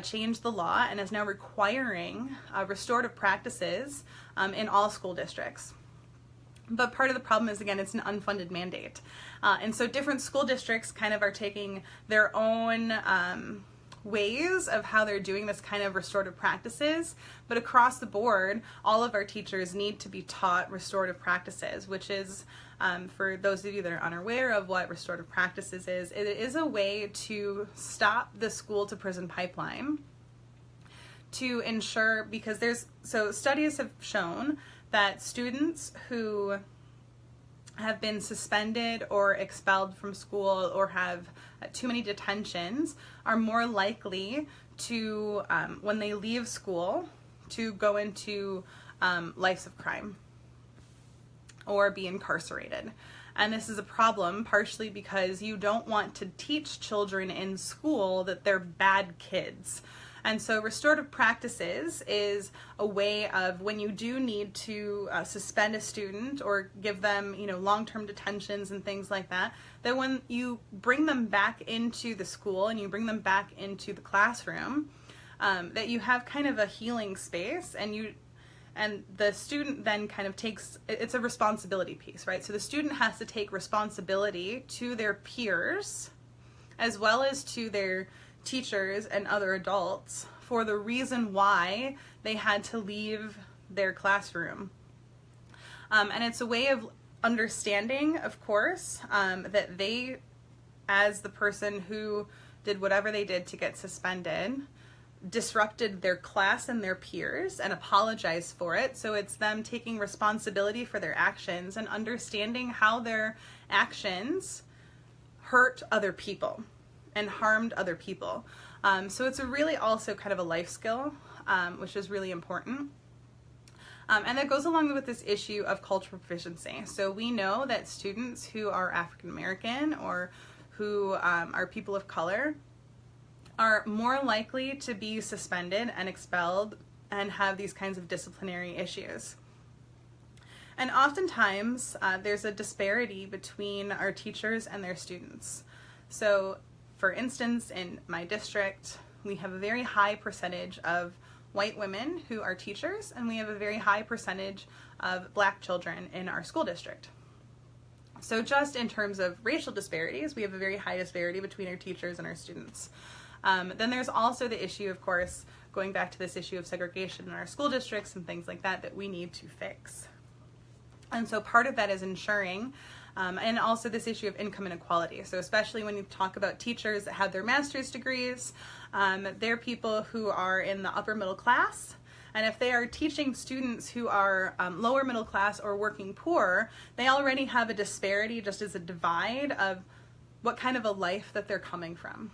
changed the law and is now requiring restorative practices in all school districts. But part of the problem is, again, it's an unfunded mandate. And so different school districts kind of are taking their own ways of how they're doing this kind of restorative practices, but across the board, all of our teachers need to be taught restorative practices, which is, for those of you that are unaware of what restorative practices is, it is a way to stop the school to prison pipeline to ensure, because studies have shown that students who have been suspended or expelled from school or have too many detentions are more likely to, when they leave school, to go into lives of crime or be incarcerated. And this is a problem partially because you don't want to teach children in school that they're bad kids. And so restorative practices is a way of, when you do need to suspend a student or give them, long-term detentions and things like that, that when you bring them back into the school and you bring them back into the classroom, that you have kind of a healing space, and the student then kind of takes, it's a responsibility piece, right? So the student has to take responsibility to their peers as well as to their teachers and other adults for the reason why they had to leave their classroom. And it's a way of understanding, of course, that they, as the person who did whatever they did to get suspended, disrupted their class and their peers and apologized for it. So it's them taking responsibility for their actions and understanding how their actions hurt other people and harmed other people. So it's a really also kind of a life skill, which is really important. And that goes along with this issue of cultural proficiency. So we know that students who are African American or who are people of color are more likely to be suspended and expelled and have these kinds of disciplinary issues. And oftentimes there's a disparity between our teachers and their students. So for instance, in my district, we have a very high percentage of white women who are teachers, and we have a very high percentage of black children in our school district. So just in terms of racial disparities, we have a very high disparity between our teachers and our students. Then there's also the issue, of course, going back to this issue of segregation in our school districts and things like that, that we need to fix. And so part of that is ensuring, and also this issue of income inequality. So especially when you talk about teachers that have their master's degrees, they're people who are in the upper middle class. And if they are teaching students who are lower middle class or working poor, they already have a disparity just as a divide of what kind of a life that they're coming from.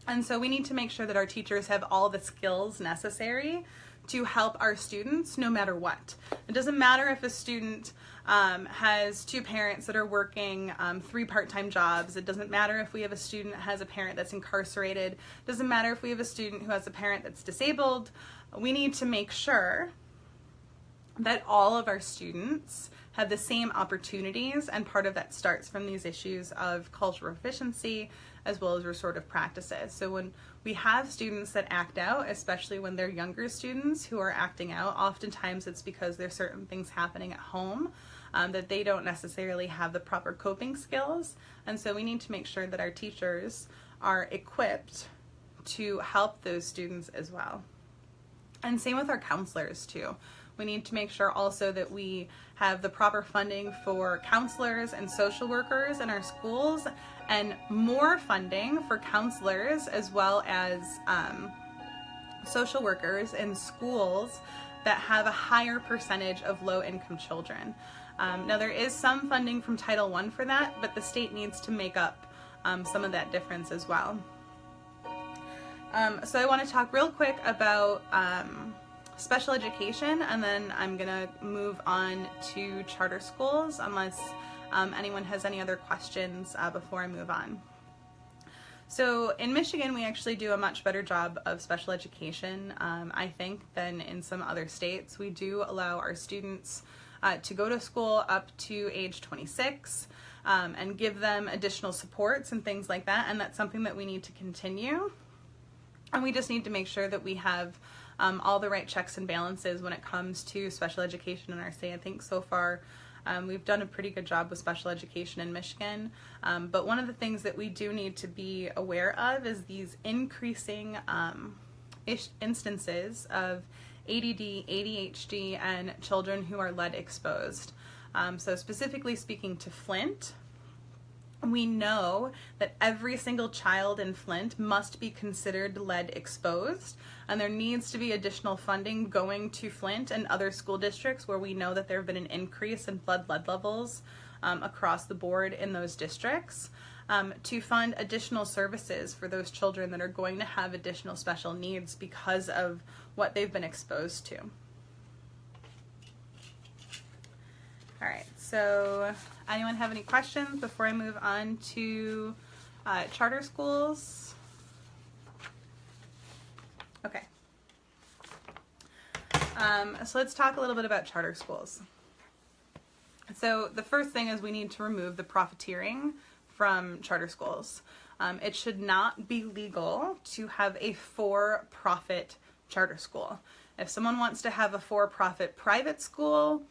And so we need to make sure that our teachers have all the skills necessary to help our students no matter what. It doesn't matter if a student has 2 parents that are working 3 part-time jobs. It doesn't matter if we have a student that has a parent that's incarcerated. It doesn't matter if we have a student who has a parent that's disabled. We need to make sure that all of our students have the same opportunities, and part of that starts from these issues of cultural proficiency as well as restorative practices. So when we have students that act out, especially when they're younger students who are acting out, oftentimes it's because there's certain things happening at home that they don't necessarily have the proper coping skills. And so we need to make sure that our teachers are equipped to help those students as well. And same with our counselors too. We need to make sure also that we have the proper funding for counselors and social workers in our schools, and more funding for counselors as well as social workers in schools that have a higher percentage of low-income children. Now there is some funding from Title I for that, but the state needs to make up some of that difference as well. So I want to talk real quick about special education, and then I'm going to move on to charter schools unless anyone has any other questions before I move on. So in Michigan, we actually do a much better job of special education, I think, than in some other states. We do allow our students to go to school up to age 26 and give them additional supports and things like that, and that's something that we need to continue. And we just need to make sure that we have all the right checks and balances when it comes to special education in our state. I think so far we've done a pretty good job with special education in Michigan, but one of the things that we do need to be aware of is these increasing instances of ADD, ADHD, and children who are lead exposed. So specifically speaking to Flint, we know that every single child in Flint must be considered lead exposed, and there needs to be additional funding going to Flint and other school districts where we know that there have been an increase in blood lead levels across the board in those districts, to fund additional services for those children that are going to have additional special needs because of what they've been exposed to. All right, so anyone have any questions before I move on to charter schools? Okay. So let's talk a little bit about charter schools. So the first thing is we need to remove the profiteering from charter schools. It should not be legal to have a for-profit charter school. If someone wants to have a for-profit private school,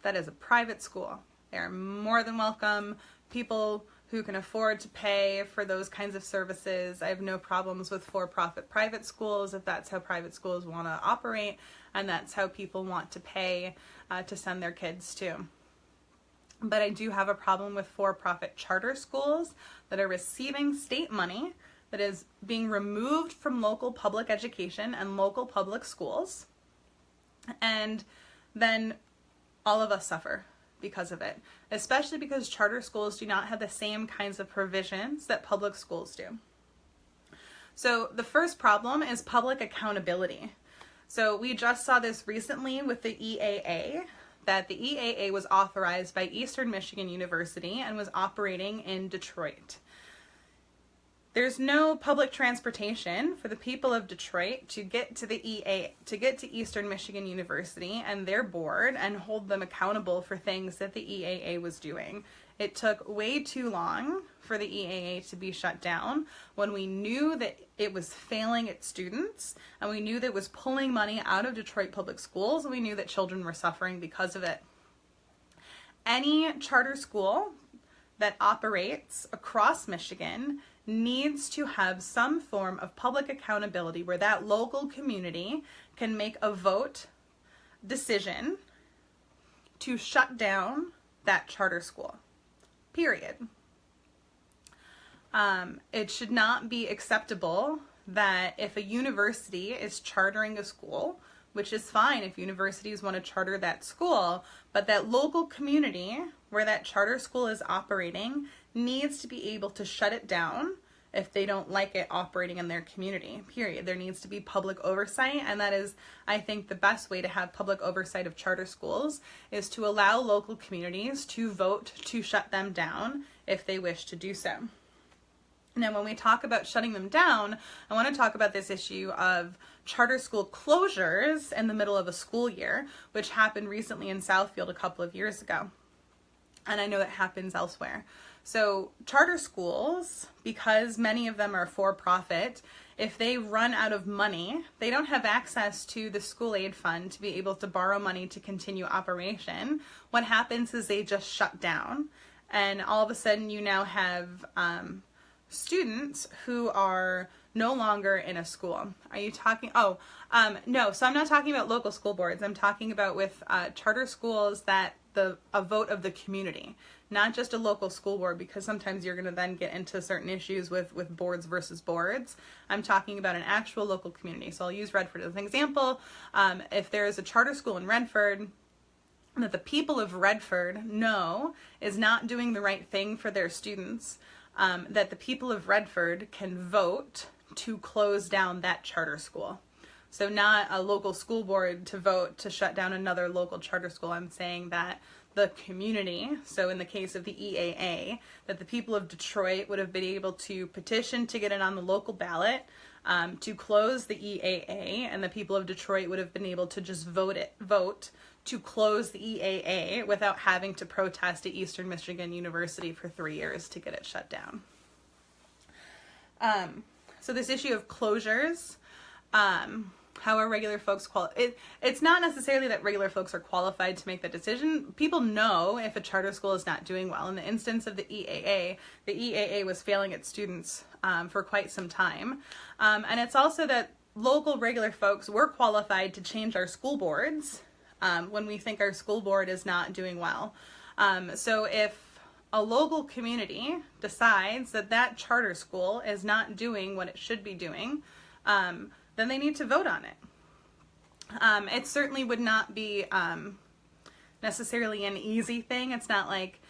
that is a private school. They are more than welcome. People who can afford to pay for those kinds of services. I have no problems with for-profit private schools if that's how private schools want to operate and that's how people want to pay to send their kids to. But I do have a problem with for-profit charter schools that are receiving state money that is being removed from local public education and local public schools, and then all of us suffer because of it, especially because charter schools do not have the same kinds of provisions that public schools do. So the first problem is public accountability. So we just saw this recently with the EAA, that the EAA was authorized by Eastern Michigan University and was operating in Detroit. There's no public transportation for the people of Detroit to get to to Eastern Michigan University and their board and hold them accountable for things that the EAA was doing. It took way too long for the EAA to be shut down when we knew that it was failing its students, and we knew that it was pulling money out of Detroit public schools, and we knew that children were suffering because of it. Any charter school that operates across Michigan needs to have some form of public accountability where that local community can make a vote decision to shut down that charter school, period. It should not be acceptable that if a university is chartering a school, which is fine if universities want to charter that school, but that local community where that charter school is operating needs to be able to shut it down if they don't like it operating in their community, period. There needs to be public oversight, and that is, I think, the best way to have public oversight of charter schools is to allow local communities to vote to shut them down if they wish to do so. Now, when we talk about shutting them down, I want to talk about this issue of charter school closures in the middle of a school year, which happened recently in Southfield a couple of years ago. And I know that happens elsewhere. So charter schools, because many of them are for-profit, if they run out of money, they don't have access to the school aid fund to be able to borrow money to continue operation. What happens is they just shut down, and all of a sudden you now have students who are no longer in a school. Are you talking, no, so I'm not talking about local school boards. I'm talking about with charter schools that a vote of the community, not just a local school board, because sometimes you're going to then get into certain issues with boards versus boards. I'm talking about an actual local community. So I'll use Redford as an example. If there is a charter school in Redford that the people of Redford know is not doing the right thing for their students, that the people of Redford can vote to close down that charter school. So not a local school board to vote to shut down another local charter school. I'm saying that the community, so in the case of the EAA, that the people of Detroit would have been able to petition to get it on the local ballot to close the EAA, and the people of Detroit would have been able to just vote to close the EAA without having to protest at Eastern Michigan University for 3 years to get it shut down. So this issue of closures, how are regular folks it's not necessarily that regular folks are qualified to make that decision. People know if a charter school is not doing well. In the instance of the EAA was failing its students for quite some time. And it's also that local regular folks were qualified to change our school boards when we think our school board is not doing well. So if a local community decides that that charter school is not doing what it should be doing, then they need to vote on it. It certainly would not be necessarily an easy thing. It's not like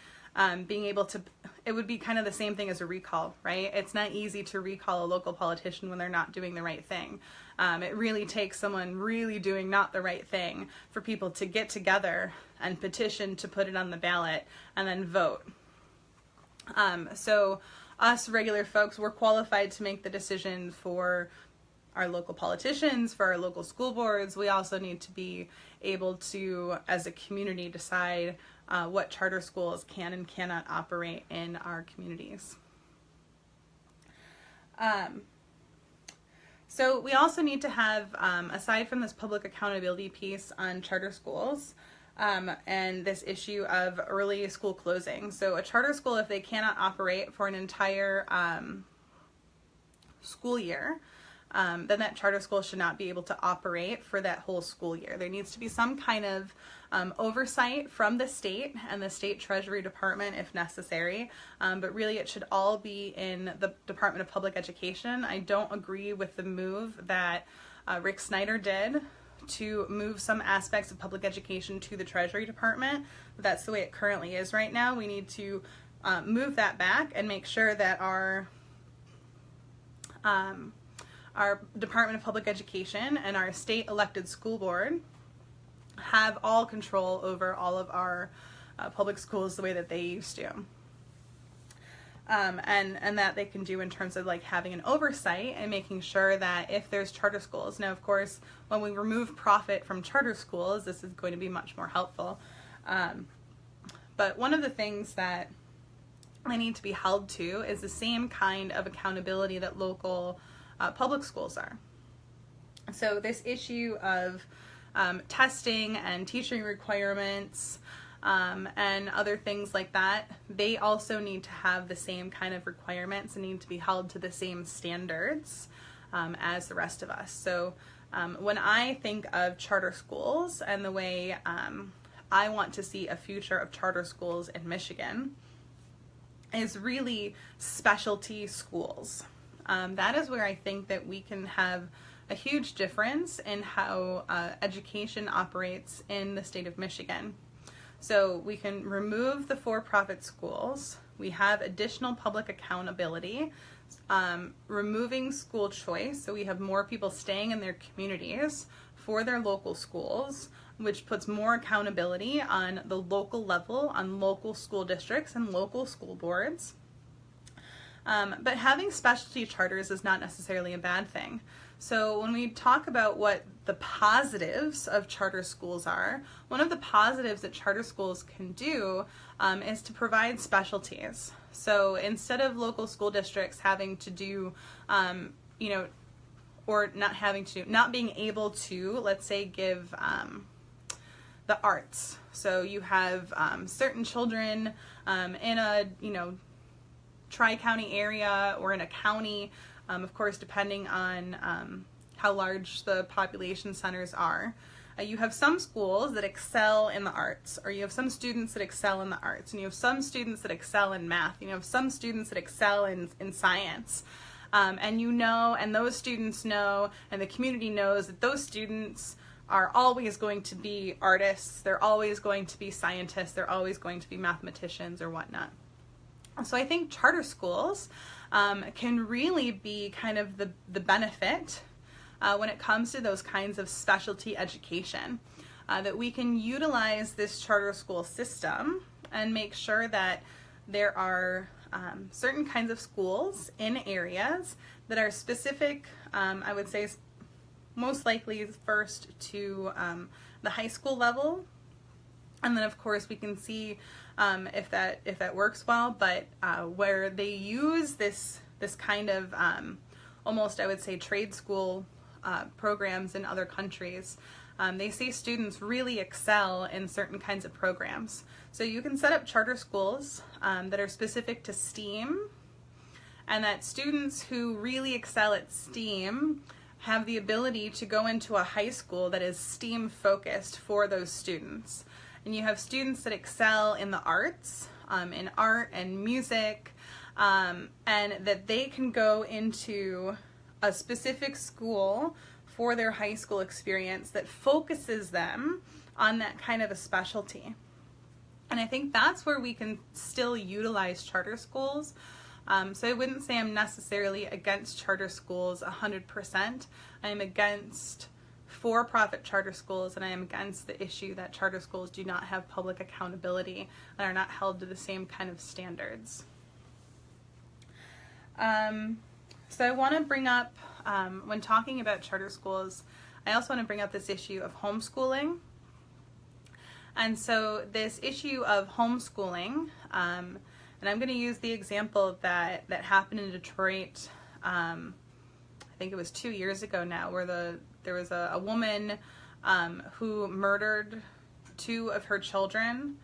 being able to, it would be kind of the same thing as a recall, right? It's not easy to recall a local politician when they're not doing the right thing. It really takes someone really doing not the right thing for people to get together and petition to put it on the ballot and then vote. So us regular folks, we're qualified to make the decision for our local politicians, for our local school boards. We also need to be able to, as a community, decide what charter schools can and cannot operate in our communities. So we also need to have, aside from this public accountability piece on charter schools, and this issue of early school closing. So a charter school, if they cannot operate for an entire school year, then that charter school should not be able to operate for that whole school year. There needs to be some kind of oversight from the state and the state treasury department if necessary, but really it should all be in the Department of Public Education. I don't agree with the move that Rick Snyder did to move some aspects of public education to the Treasury Department. That's the way it currently is right now. We need to move that back and make sure that our Department of Public Education and our state elected school board have all control over all of our public schools the way that they used to. And that they can do in terms of like having an oversight and making sure that if there's charter schools. Now, of course, when we remove profit from charter schools, this is going to be much more helpful. But one of the things that they need to be held to is the same kind of accountability that local public schools are. So this issue of testing and teaching requirements and other things like that, they also need to have the same kind of requirements and need to be held to the same standards as the rest of us. So when I think of charter schools and the way I want to see a future of charter schools in Michigan is really specialty schools. That is where I think that we can have a huge difference in how education operates in the state of Michigan. So we can remove the for-profit schools. We have additional public accountability, removing school choice. So we have more people staying in their communities for their local schools, which puts more accountability on the local level, on local school districts and local school boards. But having specialty charters is not necessarily a bad thing. So when we talk about what the positives of charter schools are, one of the positives that charter schools can do is to provide specialties. So instead of local school districts having to do, or not being able to, let's say, give the arts. So you have certain children in a, tri-county area or in a county Of course, depending on how large the population centers are. You have some schools that excel in the arts, or you have some students that excel in the arts, and you have some students that excel in math, and you have some students that excel in science. And you know, and those students know, and the community knows that those students are always going to be artists, they're always going to be scientists, they're always going to be mathematicians or whatnot. So I think charter schools can really be kind of the benefit when it comes to those kinds of specialty education, that we can utilize this charter school system and make sure that there are certain kinds of schools in areas that are specific, I would say most likely first to the high school level, and then of course we can see if that works well, but where they use this kind of almost, I would say, trade school programs in other countries. They see students really excel in certain kinds of programs. So you can set up charter schools that are specific to STEAM, and that students who really excel at STEAM have the ability to go into a high school that is STEAM focused for those students. And you have students that excel in the arts, in art and music, and that they can go into a specific school for their high school experience that focuses them on that kind of a specialty. And I think that's where we can still utilize charter schools. So I wouldn't say I'm necessarily against charter schools 100%. I'm against for-profit charter schools, and I am against the issue that charter schools do not have public accountability and are not held to the same kind of standards. So I want to bring up, when talking about charter schools, I also want to bring up this issue of homeschooling. And so this issue of homeschooling, and I'm going to use the example that happened in Detroit, I think it was 2 years ago now, where there was a woman who murdered 2 of her children.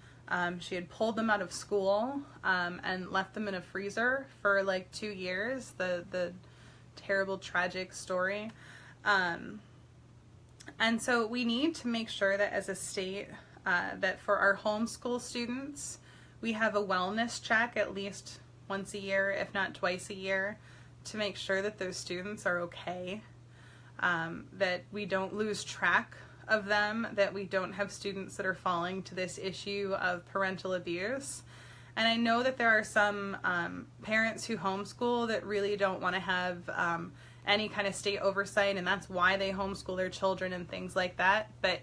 She had pulled them out of school and left them in a freezer for like 2 years. The terrible, tragic story. And so we need to make sure that as a state, that for our homeschool students, we have a wellness check at least once a year, if not twice a year, to make sure that those students are okay, that we don't lose track of them, that we don't have students that are falling to this issue of parental abuse. And I know that there are some parents who homeschool that really don't want to have any kind of state oversight, and that's why they homeschool their children and things like that. But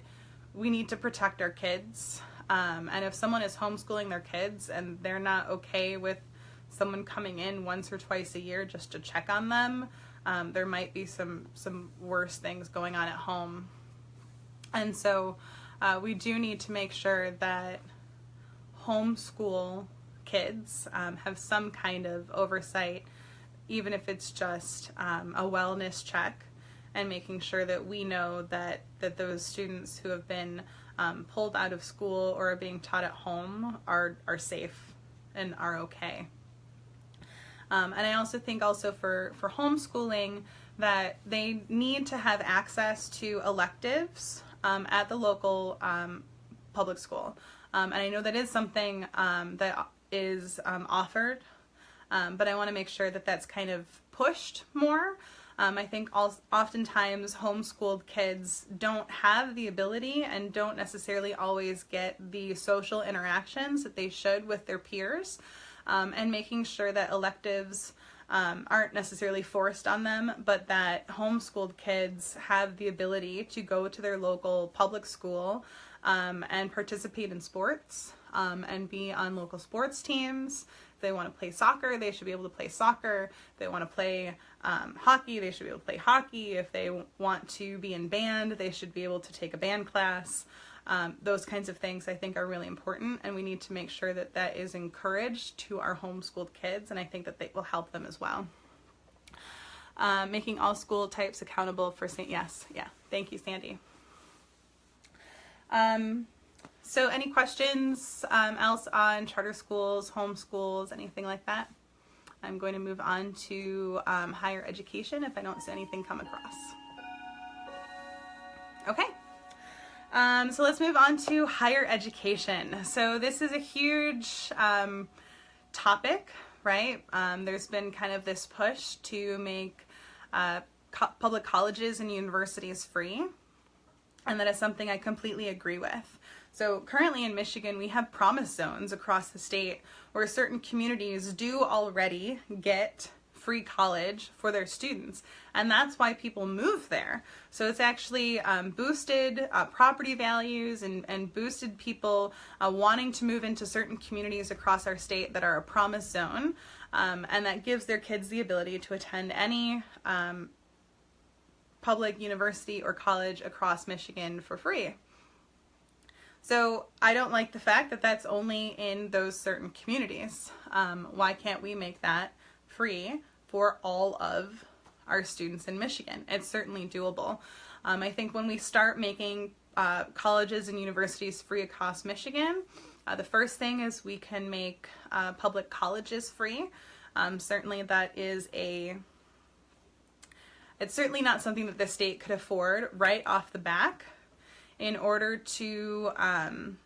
we need to protect our kids. And if someone is homeschooling their kids and they're not okay with someone coming in once or twice a year just to check on them, there might be some worse things going on at home. And so we do need to make sure that homeschool kids have some kind of oversight, even if it's just a wellness check, and making sure that we know that those students who have been pulled out of school or are being taught at home are safe and are okay. And I also think for homeschooling that they need to have access to electives at the local public school. And I know that is something that is offered, but I want to make sure that that's kind of pushed more. I think oftentimes homeschooled kids don't have the ability and don't necessarily always get the social interactions that they should with their peers, and making sure that electives aren't necessarily forced on them, but that homeschooled kids have the ability to go to their local public school and participate in sports and be on local sports teams. If they want to play soccer, they should be able to play soccer. If they want to play hockey, they should be able to play hockey. If they want to be in band, they should be able to take a band class. Those kinds of things I think are really important, and we need to make sure that that is encouraged to our homeschooled kids, and I think that they will help them as well. Making all school types accountable for thank you, Sandy. So any questions else on charter schools, homeschools, anything like that? I'm going to move on to higher education if I don't see anything come across. Okay. So let's move on to higher education. So this is a huge topic, right? There's been kind of this push to make public colleges and universities free, and that is something I completely agree with. So currently in Michigan, we have promise zones across the state where certain communities do already get free college for their students, and that's why people move there. So it's actually boosted property values and boosted people wanting to move into certain communities across our state that are a promise zone, and that gives their kids the ability to attend any public university or college across Michigan for free. So I don't like the fact that that's only in those certain communities. Why can't we make that free for all of our students in Michigan? It's certainly doable. I think when we start making colleges and universities free across Michigan, the first thing is we can make public colleges free. Certainly that is it's certainly not something that the state could afford right off the bat. In order to, I'm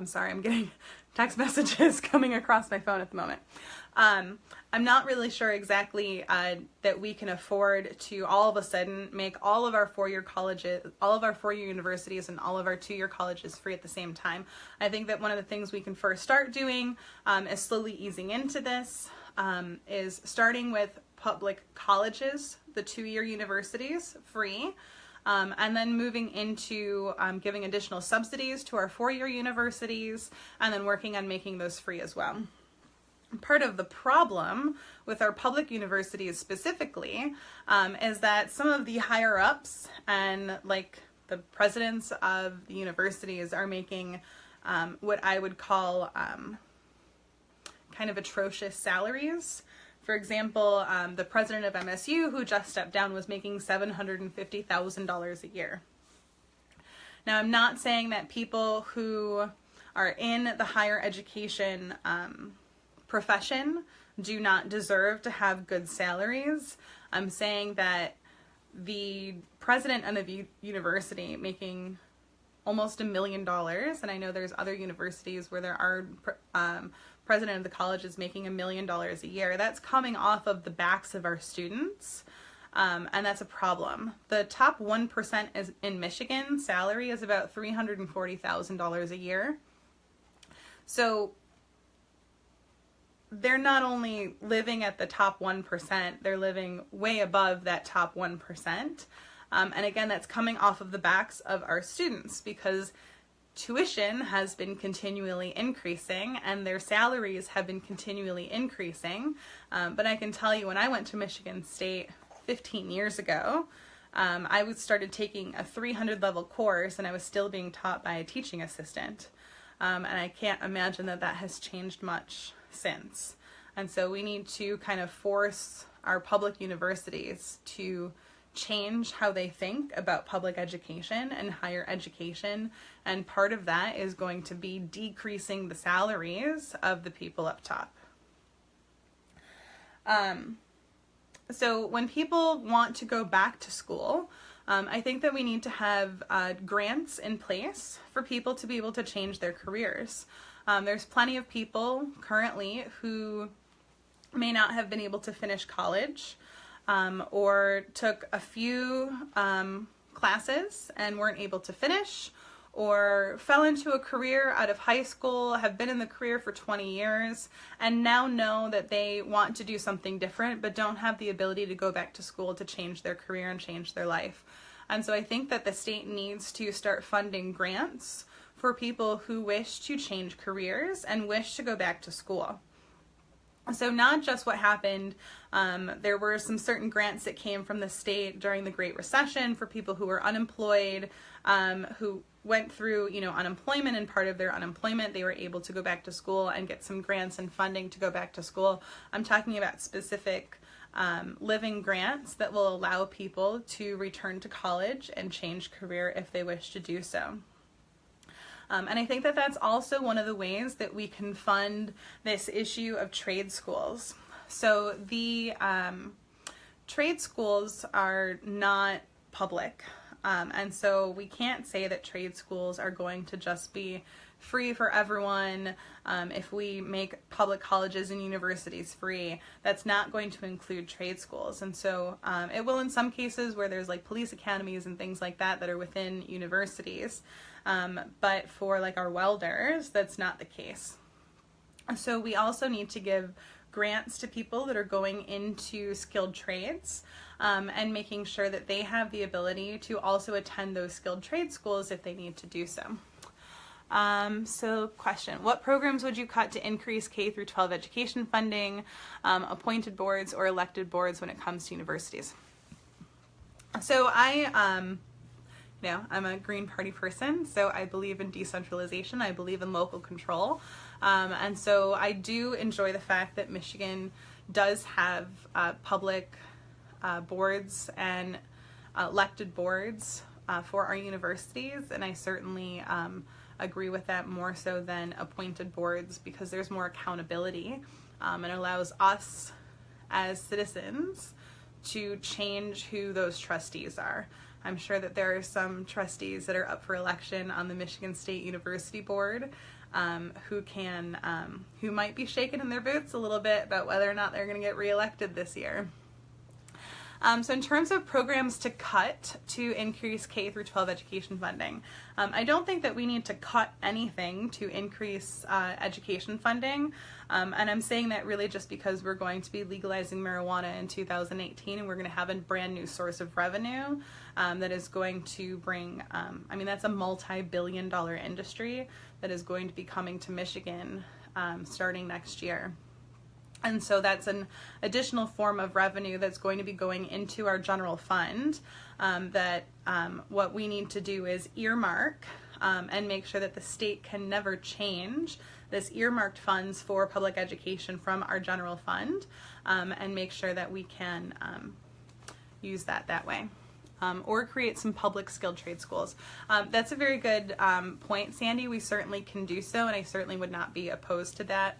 sorry, I'm getting text messages coming across my phone at the moment. I'm not really sure exactly that we can afford to all of a sudden make all of our four-year colleges, all of our four-year universities, and all of our two-year colleges free at the same time. I think that one of the things we can first start doing is slowly easing into this, is starting with public colleges, the two-year universities, free. And then moving into giving additional subsidies to our four-year universities, and then working on making those free as well. Part of the problem with our public universities specifically is that some of the higher ups and like the presidents of the universities are making what I would call kind of atrocious salaries. For example, the president of MSU, who just stepped down, was making $750,000 a year. Now, I'm not saying that people who are in the higher education profession do not deserve to have good salaries. I'm saying that the president of the university making almost $1 million, and I know there's other universities where there are president of the college is making $1 million a year. That's coming off of the backs of our students, and that's a problem. The top 1% is in Michigan. Salary is about $340,000 a year. So they're not only living at the top 1%, they're living way above that top 1%. And again, that's coming off of the backs of our students because tuition has been continually increasing and their salaries have been continually increasing. But I can tell you, when I went to Michigan State 15 years ago, I started taking a 300 level course and I was still being taught by a teaching assistant. And I can't imagine that that has changed much since. And so we need to kind of force our public universities to change how they think about public education and higher education, and part of that is going to be decreasing the salaries of the people up top. So when people want to go back to school, I think that we need to have grants in place for people to be able to change their careers. There's plenty of people currently who may not have been able to finish college, or took a few classes and weren't able to finish, or fell into a career out of high school, have been in the career for 20 years, and now know that they want to do something different but don't have the ability to go back to school to change their career and change their life. And so I think that the state needs to start funding grants for people who wish to change careers and wish to go back to school. So not just what happened, there were some certain grants that came from the state during the Great Recession for people who were unemployed, who went through, unemployment, and part of their unemployment they were able to go back to school and get some grants and funding to go back to school. I'm talking about specific living grants that will allow people to return to college and change career if they wish to do so. And I think that that's also one of the ways that we can fund this issue of trade schools. So the trade schools are not public. And so we can't say that trade schools are going to just be free for everyone. If we make public colleges and universities free, that's not going to include trade schools. And so it will in some cases where there's like police academies and things like that that are within universities. But for like our welders, that's not the case. So we also need to give grants to people that are going into skilled trades, and making sure that they have the ability to also attend those skilled trade schools if they need to do so. So question, what programs would you cut to increase K through 12 education funding, appointed boards or elected boards when it comes to universities? So I'm a Green Party person, so I believe in decentralization. I believe in local control. And so I do enjoy the fact that Michigan does have public boards and elected boards for our universities, and I certainly agree with that more so than appointed boards, because there's more accountability and allows us as citizens to change who those trustees are. I'm sure that there are some trustees that are up for election on the Michigan State University Board who might be shaking in their boots a little bit about whether or not they're going to get reelected this year. So in terms of programs to cut to increase K through 12 education funding, I don't think that we need to cut anything to increase education funding. And I'm saying that really just because we're going to be legalizing marijuana in 2018, and we're going to have a brand new source of revenue that is going to bring, that's a multi-billion-dollar industry that is going to be coming to Michigan starting next year. And so that's an additional form of revenue that's going to be going into our general fund what we need to do is earmark and make sure that the state can never change this earmarked funds for public education from our general fund, and make sure that we can use that way. Or create some public skilled trade schools. That's a very good point, Sandy. We certainly can do so, and I certainly would not be opposed to that.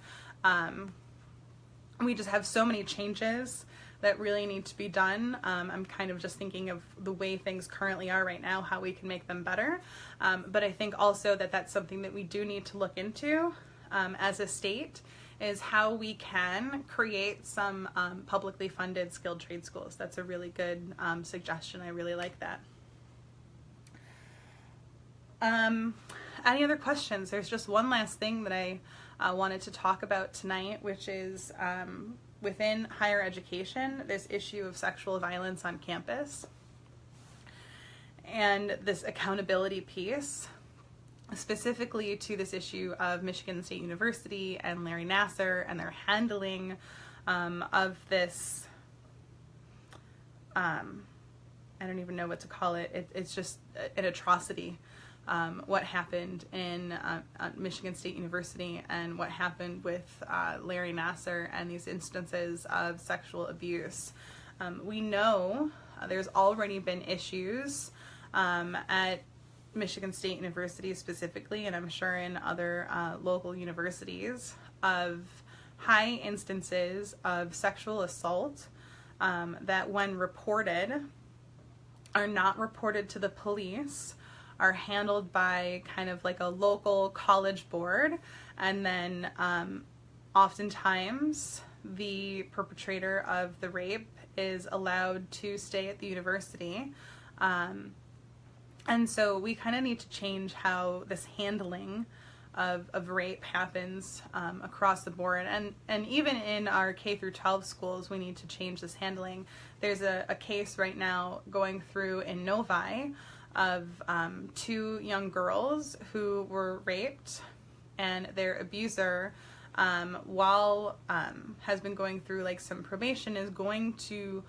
We just have so many changes that really need to be done. I'm kind of just thinking of the way things currently are right now, how we can make them better. But I think also that that's something that we do need to look into as a state, is how we can create some publicly funded skilled trade schools. That's a really good suggestion. I really like that. Any other questions? There's just one last thing that I wanted to talk about tonight, which is within higher education, this issue of sexual violence on campus and this accountability piece, specifically to this issue of Michigan State University and Larry Nassar and their handling of this, I don't even know what to call it. It's just an atrocity. What happened in Michigan State University and what happened with Larry Nassar and these instances of sexual abuse. We know there's already been issues at Michigan State University specifically, and I'm sure in other local universities, of high instances of sexual assault that when reported are not reported to the police, are handled by kind of like a local college board, and then oftentimes the perpetrator of the rape is allowed to stay at the university. And so we kind of need to change how this handling of rape happens across the board. And even in our K through 12 schools, we need to change this handling. There's a case right now going through in Novi of 2 young girls who were raped, and their abuser, while has been going through like some probation, is going to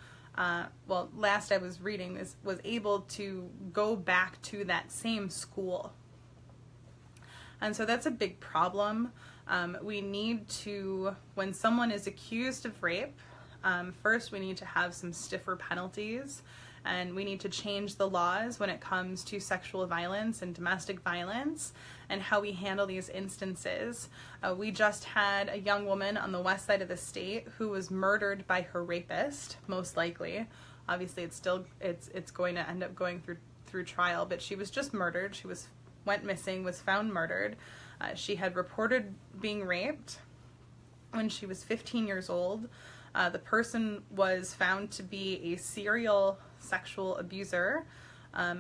last I was reading this, was able to go back to that same school. And so that's a big problem. We need to, when someone is accused of rape, first we need to have some stiffer penalties, and we need to change the laws when it comes to sexual violence and domestic violence, and how we handle these instances. We just had a young woman on the west side of the state who was murdered by her rapist, most likely. Obviously, it's going to end up going through trial, but she was just murdered. She went missing, was found murdered. She had reported being raped when she was 15 years old. The person was found to be a serial sexual abuser,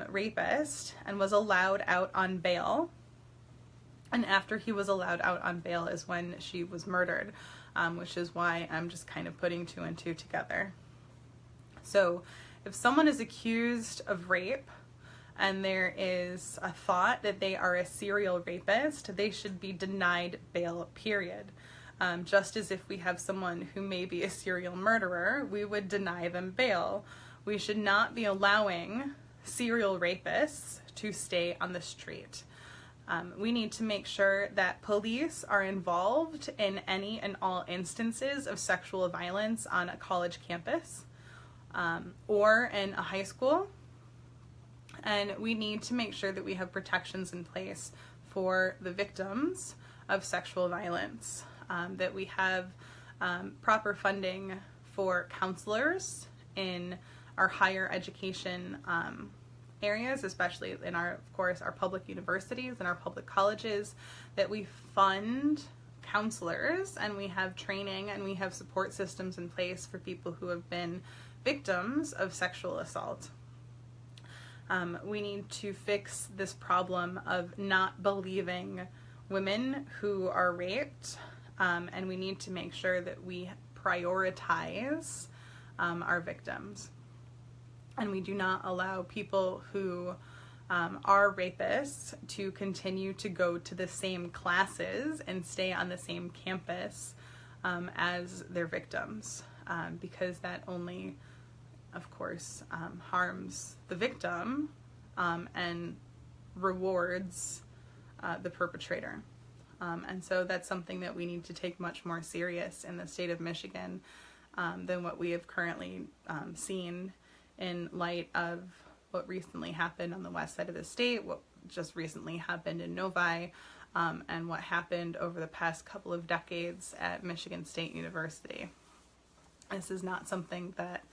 rapist, and was allowed out on bail. And after he was allowed out on bail is when she was murdered, which is why I'm just kind of putting two and two together. So if someone is accused of rape and there is a thought that they are a serial rapist, they should be denied bail, period. Just as if we have someone who may be a serial murderer, we would deny them bail. We should not be allowing serial rapists to stay on the street. We need to make sure that police are involved in any and all instances of sexual violence on a college campus or in a high school. And we need to make sure that we have protections in place for the victims of sexual violence, that we have proper funding for counselors in our higher education areas, especially in of course, our public universities and our public colleges, that we fund counselors and we have training and we have support systems in place for people who have been victims of sexual assault. We need to fix this problem of not believing women who are raped, and we need to make sure that we prioritize our victims. And we do not allow people who are rapists to continue to go to the same classes and stay on the same campus as their victims, because that only, of course, harms the victim and rewards the perpetrator. And so that's something that we need to take much more serious in the state of Michigan than what we have currently seen in light of what recently happened on the west side of the state, what just recently happened in Novi, and what happened over the past couple of decades at Michigan State University. This is not something that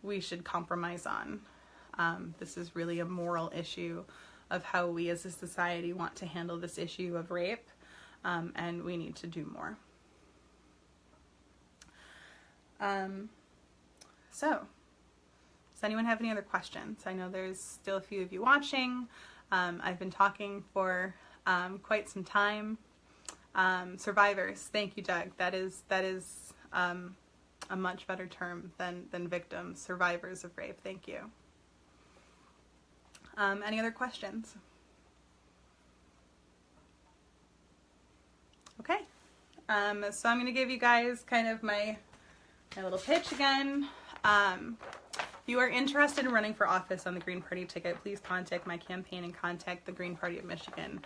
we should compromise on. This is really a moral issue of how we as a society want to handle this issue of rape, and we need to do more. So, does anyone have any other questions? I know there's still a few of you watching. I've been talking for quite some time. Survivors, thank you, Doug. That is a much better term than victims. Survivors of rape, thank you. Any other questions? Okay, so I'm going to give you guys kind of my little pitch again. If you are interested in running for office on the Green Party ticket, please contact my campaign and contact the Green Party of Michigan.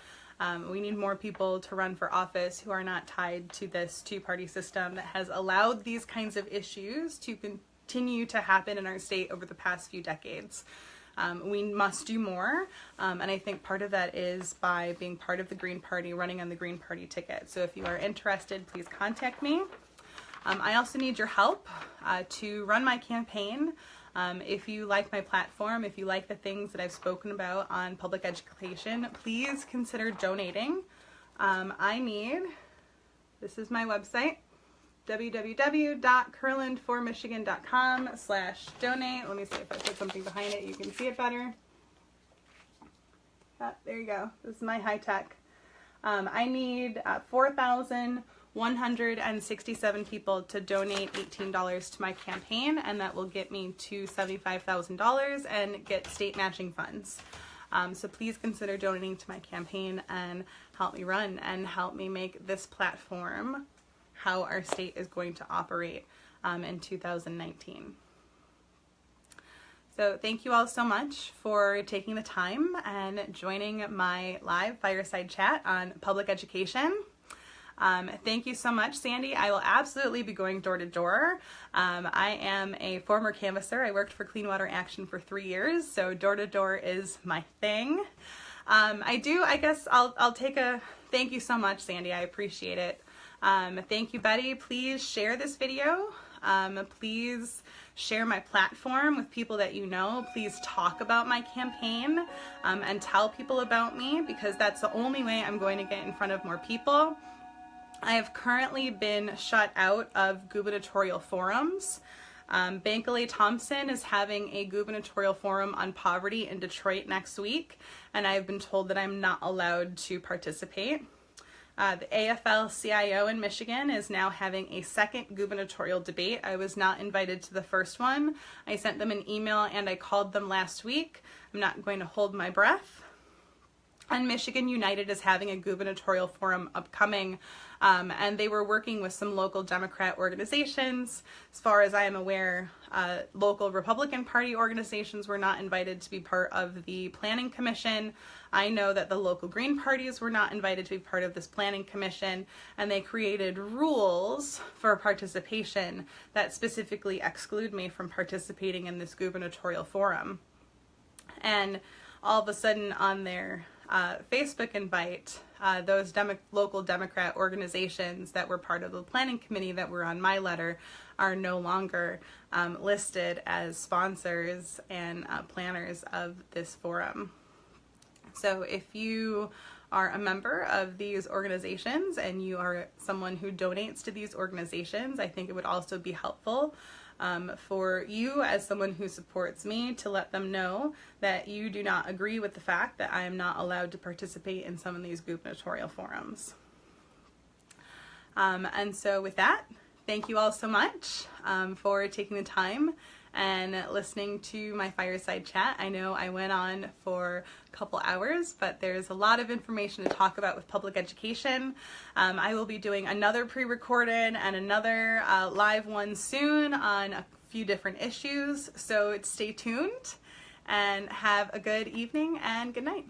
We need more people to run for office who are not tied to this two-party system that has allowed these kinds of issues to continue to happen in our state over the past few decades. We must do more, and I think part of that is by being part of the Green Party, running on the Green Party ticket. So if you are interested, please contact me. I also need your help to run my campaign. If you like my platform, if you like the things that I've spoken about on public education, please consider donating. This is my website, www.kurlandformichigan.com/donate. Let me see if I put something behind it, you can see it better. There you go. This is my high tech. I need 4,167 people to donate $18 to my campaign, and that will get me to $75,000 and get state matching funds. So please consider donating to my campaign and help me run and help me make this platform how our state is going to operate in 2019. So thank you all so much for taking the time and joining my live fireside chat on public education. Thank you so much, Sandy. I will absolutely be going door to door. I am a former canvasser. I worked for Clean Water Action for 3 years, so door to door is my thing. I guess I'll take a thank you so much, Sandy. I appreciate it. Thank you, Betty. Please share this video. Please share my platform with people that you know. Please talk about my campaign and tell people about me, because that's the only way I'm going to get in front of more people. I have currently been shut out of gubernatorial forums. Bankaley Thompson is having a gubernatorial forum on poverty in Detroit next week, and I've been told that I'm not allowed to participate. The AFL-CIO in Michigan is now having a second gubernatorial debate. I was not invited to the first one. I sent them an email and I called them last week. I'm not going to hold my breath. And Michigan United is having a gubernatorial forum upcoming, and they were working with some local Democrat organizations. As far as I am aware, local Republican Party organizations were not invited to be part of the Planning Commission. I know that the local Green parties were not invited to be part of this Planning Commission, and they created rules for participation that specifically exclude me from participating in this gubernatorial forum. And all of a sudden on their Facebook invite, those local Democrat organizations that were part of the planning committee that were on my letter are no longer listed as sponsors and planners of this forum. So if you are a member of these organizations and you are someone who donates to these organizations, I think it would also be helpful for you as someone who supports me to let them know that you do not agree with the fact that I am not allowed to participate in some of these gubernatorial forums. And so with that, thank you all so much for taking the time and listening to my fireside chat. I know I went on for a couple hours, but there's a lot of information to talk about with public education. I will be doing another pre-recorded and another live one soon on a few different issues, so stay tuned and have a good evening and good night.